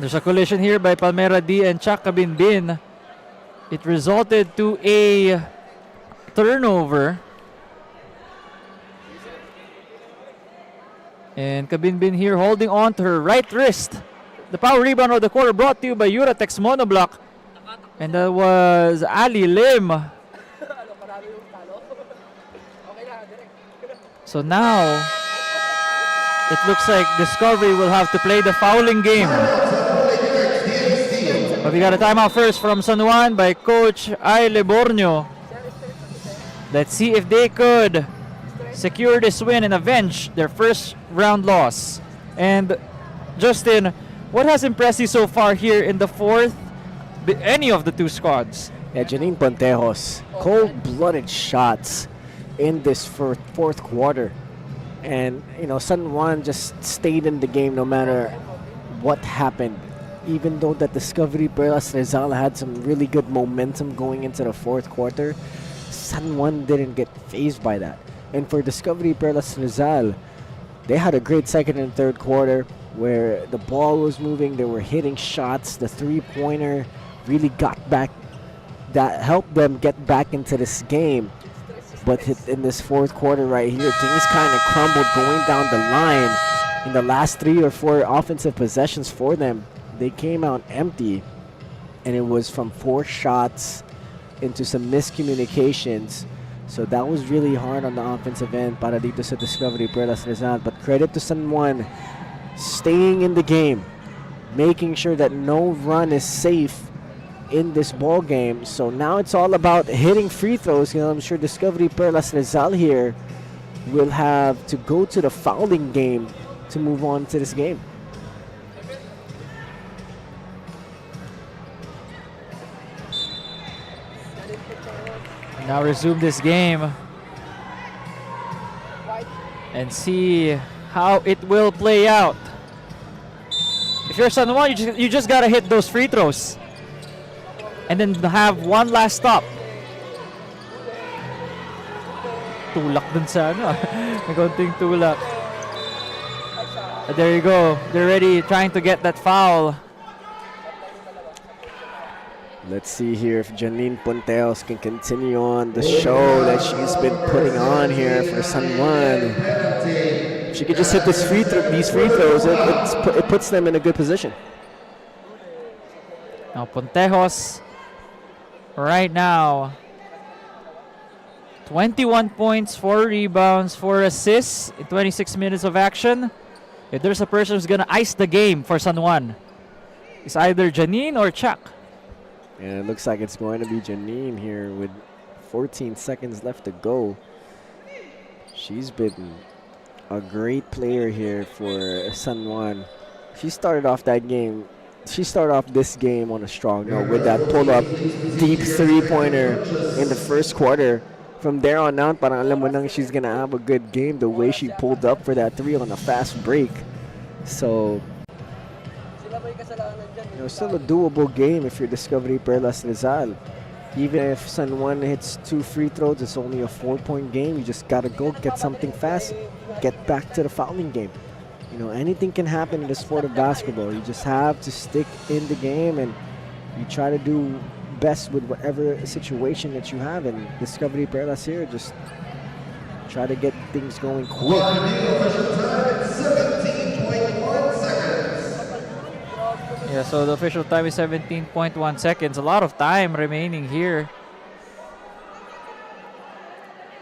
There's a collision here by Palmera D and Chak Kabinbin. It resulted to a turnover. And Kabinbin here holding on to her right wrist. The power rebound of the quarter brought to you by Uratex Monoblock. And that was Ali Lim. So now, it looks like Discovery will have to play the fouling game. But we got a timeout first from San Juan by Coach Ay Lebornio. Let's see if they could secure this win and avenge their first round loss. And Justin, what has impressed you so far here in the fourth? Any of the two squads? Yeah, Janine Pontejos, cold-blooded shots in this fourth quarter. And, you know, San Juan just stayed in the game no matter what happened. Even though that Discovery Perlas Rizal had some really good momentum going into the fourth quarter, San Juan didn't get phased by that. And for Discovery Perlas Rizal, they had a great second and third quarter where the ball was moving, they were hitting shots, the three-pointer really got back, that helped them get back into this game. But in this fourth quarter right here, things kind of crumbled going down the line. In the last 3 or 4 offensive possessions for them, they came out empty, and it was from 4 shots into some miscommunications. So that was really hard on the offensive end para dito sa Discovery Perlas Rizal. But credit to San Juan, staying in the game, making sure that no run is safe in this ball game. So now it's all about hitting free throws. I'm sure Discovery Perlas Rizal here will have to go to the fouling game to move on to this game. Now resume this game and see how it will play out. If you're San Juan, you just gotta hit those free throws and then have one last stop. Tulak dun sa ano. May konting tulak. There you go. They're ready, trying to get that foul. Let's see here if Janine Ponteos can continue on the show that she's been putting on here for San Juan. If she could just hit these free throws, it puts them in a good position. Now Ponteos, right now, 21 points, 4 rebounds, 4 assists in 26 minutes of action. If there's a person who's gonna ice the game for San Juan, it's either Janine or Chuck. And it looks like it's going to be Janine here with 14 seconds left to go. She's been a great player here for San Juan. She started off this game on a strong note with that pull-up deep three-pointer in the first quarter. From there on out, parang alam mo nang she's gonna have a good game the way she pulled up for that three on a fast break. So, still a doable game if you're Discovery Perlas Rizal. Even if San Juan hits 2 free throws, it's only a 4-point game. You just gotta go get something fast, get back to the fouling game. Anything can happen in the sport of basketball. You just have to stick in the game and you try to do best with whatever situation that you have. And Discovery Perlas here, just try to get things going quick. Yeah, so the official time is 17.1 seconds. A lot of time remaining here.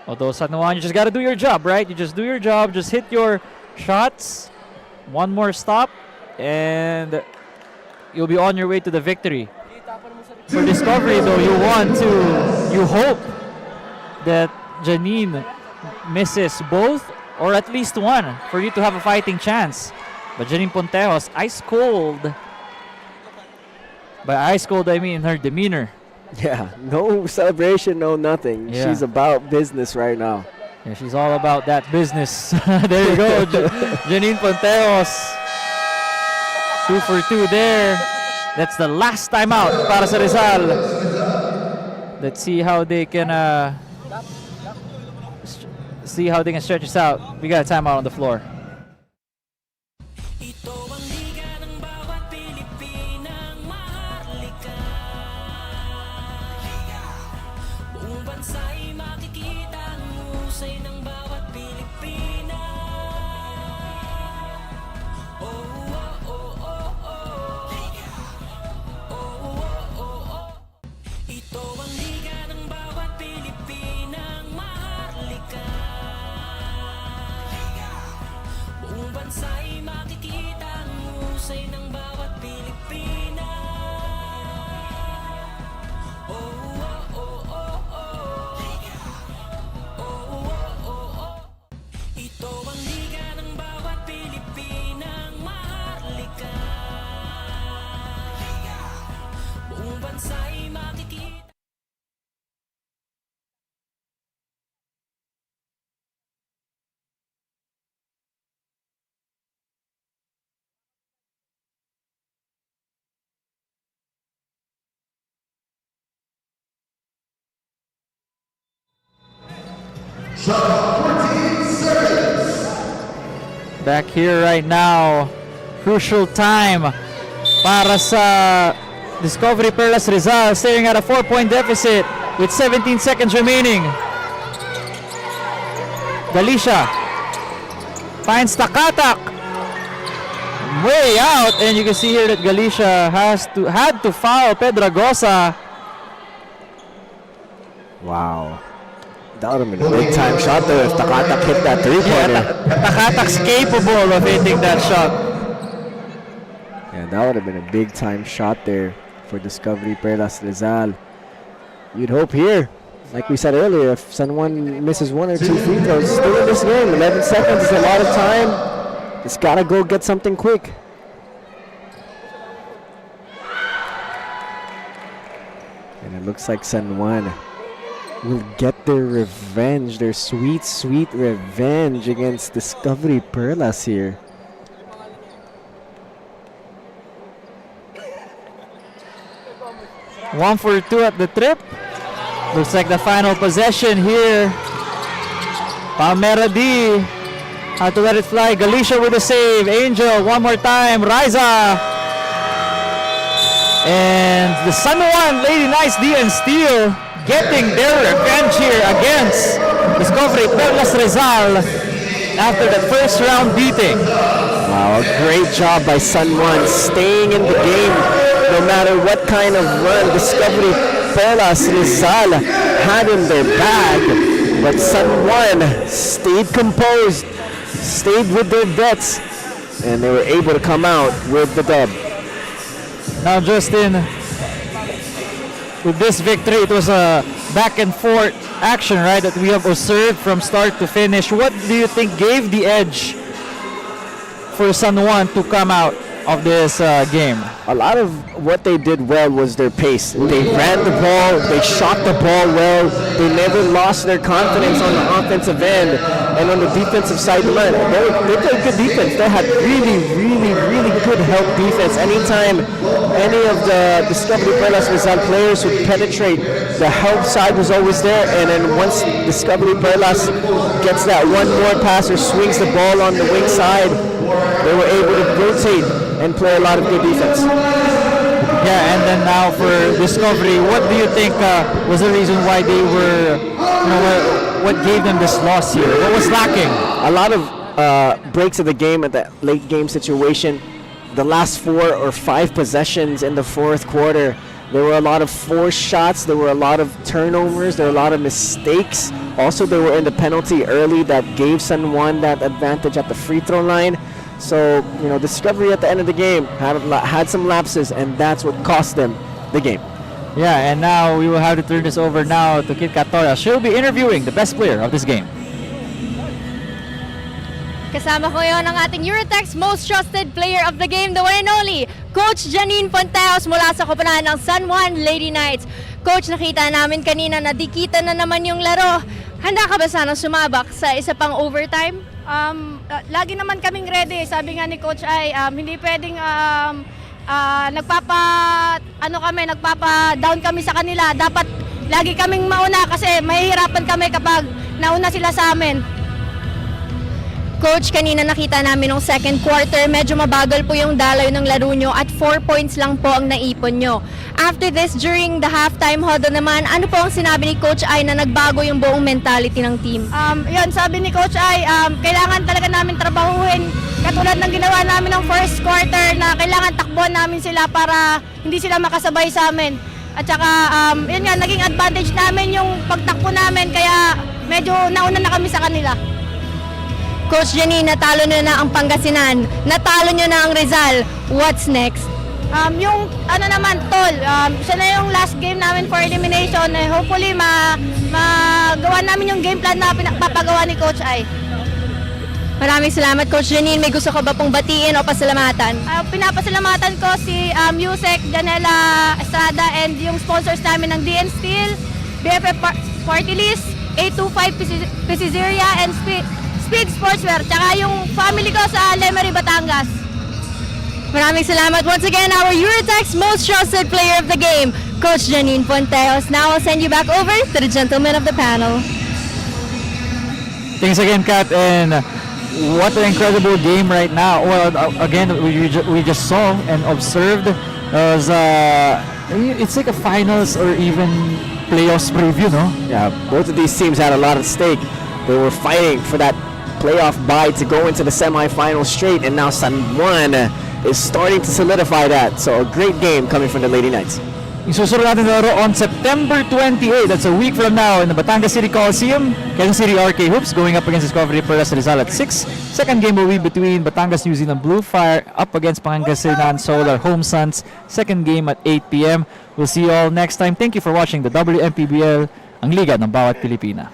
Although San Juan, you just got to do your job, right? You just do your job, just hit your shots. One more stop, and you'll be on your way to the victory. For Discovery, though, you hope that Janine misses both or at least one for you to have a fighting chance. But Janine Ponteos, ice cold. By ice cold, I mean her demeanor. Yeah, no celebration, no nothing. Yeah. She's about business right now. Yeah, she's all about that business. There you go, Janine Ponteos. 2 for 2 there. That's the last time out para sa Rizal. Let's see how they can stretch this out. We got a timeout on the floor. Ito ang liga ng bawat Pilipinang maharlika. Buong bansa'y makikita ang husay ng bawat Pilipina. Oh, oh, oh, oh, oh. Oh, oh, oh, oh. Ito ang liga ng bawat Pilipinang maharlika. Buong bansa'y makikita ang husay ng bawat Pilipina. Oh, oh, oh, oh, oh. Oh, oh, oh, oh. Ito ang liga ng bawat Pilipinang maharlika. Buong bansa'y makikita. Shot clock 14 seconds. Back here right now. Crucial time para sa Discovery Perlas Rizal, staring at a 4-point deficit with 17 seconds remaining. Galicia finds Takatak way out, and you can see here that Galicia had to foul Pedragosa. Wow. That would have been a big time shot there if Takatak hit that three-pointer. Takatak's capable of hitting that shot. Yeah, that would have been a big time shot there for Discovery Perlas Rizal. You'd hope here, like we said earlier, if San Juan misses 1 or 2 free throws, still in this game, 11 seconds is a lot of time. Just gotta go get something quick. And it looks like San Juan will get their revenge, their sweet, sweet revenge against Discovery Perlas here. One for 2 at the trip. Looks like the final possession here. Palmera D had to let it fly. Galicia with a save. Angel one more time. Riza. And the San Juan Lady Knights D and Steel getting their revenge here against Discovery Perlas Rizal after the first round beating. Wow, a great job by San Juan staying in the game no matter what kind of run Discovery Perlas Rizal had in their bag. But San Juan stayed composed, stayed with their bets, and they were able to come out with the dub. Now, Justin, with this victory, it was a back and forth action, right, that we have observed from start to finish. What do you think gave the edge for San Juan to come out of this game? A lot of what they did well was their pace. They ran the ball, they shot the ball well, they never lost their confidence on the offensive end, and on the defensive side, they played good defense. They had really, really, really good help defense. Anytime any of the Discovery Perlas Rizal players would penetrate, the help side was always there, and then once Discovery Perlas gets that one more pass or swings the ball on the wing side, they were able to rotate and play a lot of good defense. Yeah, and then now for Discovery, what do you think was the reason why they were, what gave them this loss here? What was lacking? A lot of breaks of the game at the late game situation. The last 4 or 5 possessions in the fourth quarter, there were a lot of forced shots, there were a lot of turnovers, there were a lot of mistakes. Also, they were in the penalty early that gave San Juan that advantage at the free throw line. So, Discovery at the end of the game had some lapses, and that's what cost them the game. Yeah, and now we will have to turn this over now to Kit Catora. She'll be interviewing the best player of this game. Kasama ko yon ang ating Eurotex Most Trusted Player of the Game, the one and only, Coach Janine Ponteos mula sa koponan ng San Juan Lady Knights. Coach, nakita namin kanina na dikita na naman yung laro. Handa ka ba sanang sumabak sa isa pang overtime? Lagi naman kaming ready. Sabi nga ni Coach ay hindi pwedeng nagpapa-down kami sa kanila. Dapat lagi kaming mauna kasi mahihirapan kami kapag nauna sila sa amin. Coach, kanina nakita namin nung second quarter, medyo mabagal po yung daloy ng laro nyo at 4 points lang po ang naipon nyo. After this, during the halftime huddle naman, ano po ang sinabi ni Coach Ay na nagbago yung buong mentality ng team? Yun, sabi ni Coach Ay, kailangan talaga namin trabahuhin katulad ng ginawa namin ng first quarter na kailangan takbuhan namin sila para hindi sila makasabay sa amin. At saka, yun nga, naging advantage namin yung pagtakbo namin kaya medyo nauna na kami sa kanila. Coach Janine, natalo nyo na ang Pangasinan, natalo nyo na ang Rizal. What's next? Yung Tol, siya na yung last game namin for elimination. Hopefully, magawa namin yung game plan na pinapagawa ni Coach Ay. Maraming salamat, Coach Janine. May gusto ka ba pong batiin o pasalamatan? Pinapasalamatan ko si Yusek, Janela Estrada, and yung sponsors namin ng DN Steel, BFF Party List, 825 Pizzeria, and Speed Sportswear, tsaka yung family ko sa Lemery, Batangas. Maraming salamat. Once again, our Eurotex Most Trusted Player of the Game, Coach Janine Ponteos. Now I'll send you back over to the gentlemen of the panel. Thanks again, Kat, and what an incredible game right now. Well, again, we just saw and observed as it's like a finals or even playoffs preview, no? Yeah, both of these teams had a lot at stake. They were fighting for that playoff bye to go into the semifinals straight, and now San Juan is starting to solidify that. So a great game coming from the Lady Knights. Yung susunod natin na laro on September 28, that's a week from now in the Batangas City Coliseum. Quezon City RK Hoops going up against Discovery Perlas Rizal at 6. Second game will be between Batangas New Zealand Bluefire up against Pangasinan Solar Home Suns. Second game at 8 p.m. We'll see you all next time. Thank you for watching the WMPBL, ang Liga ng Bawat Pilipina.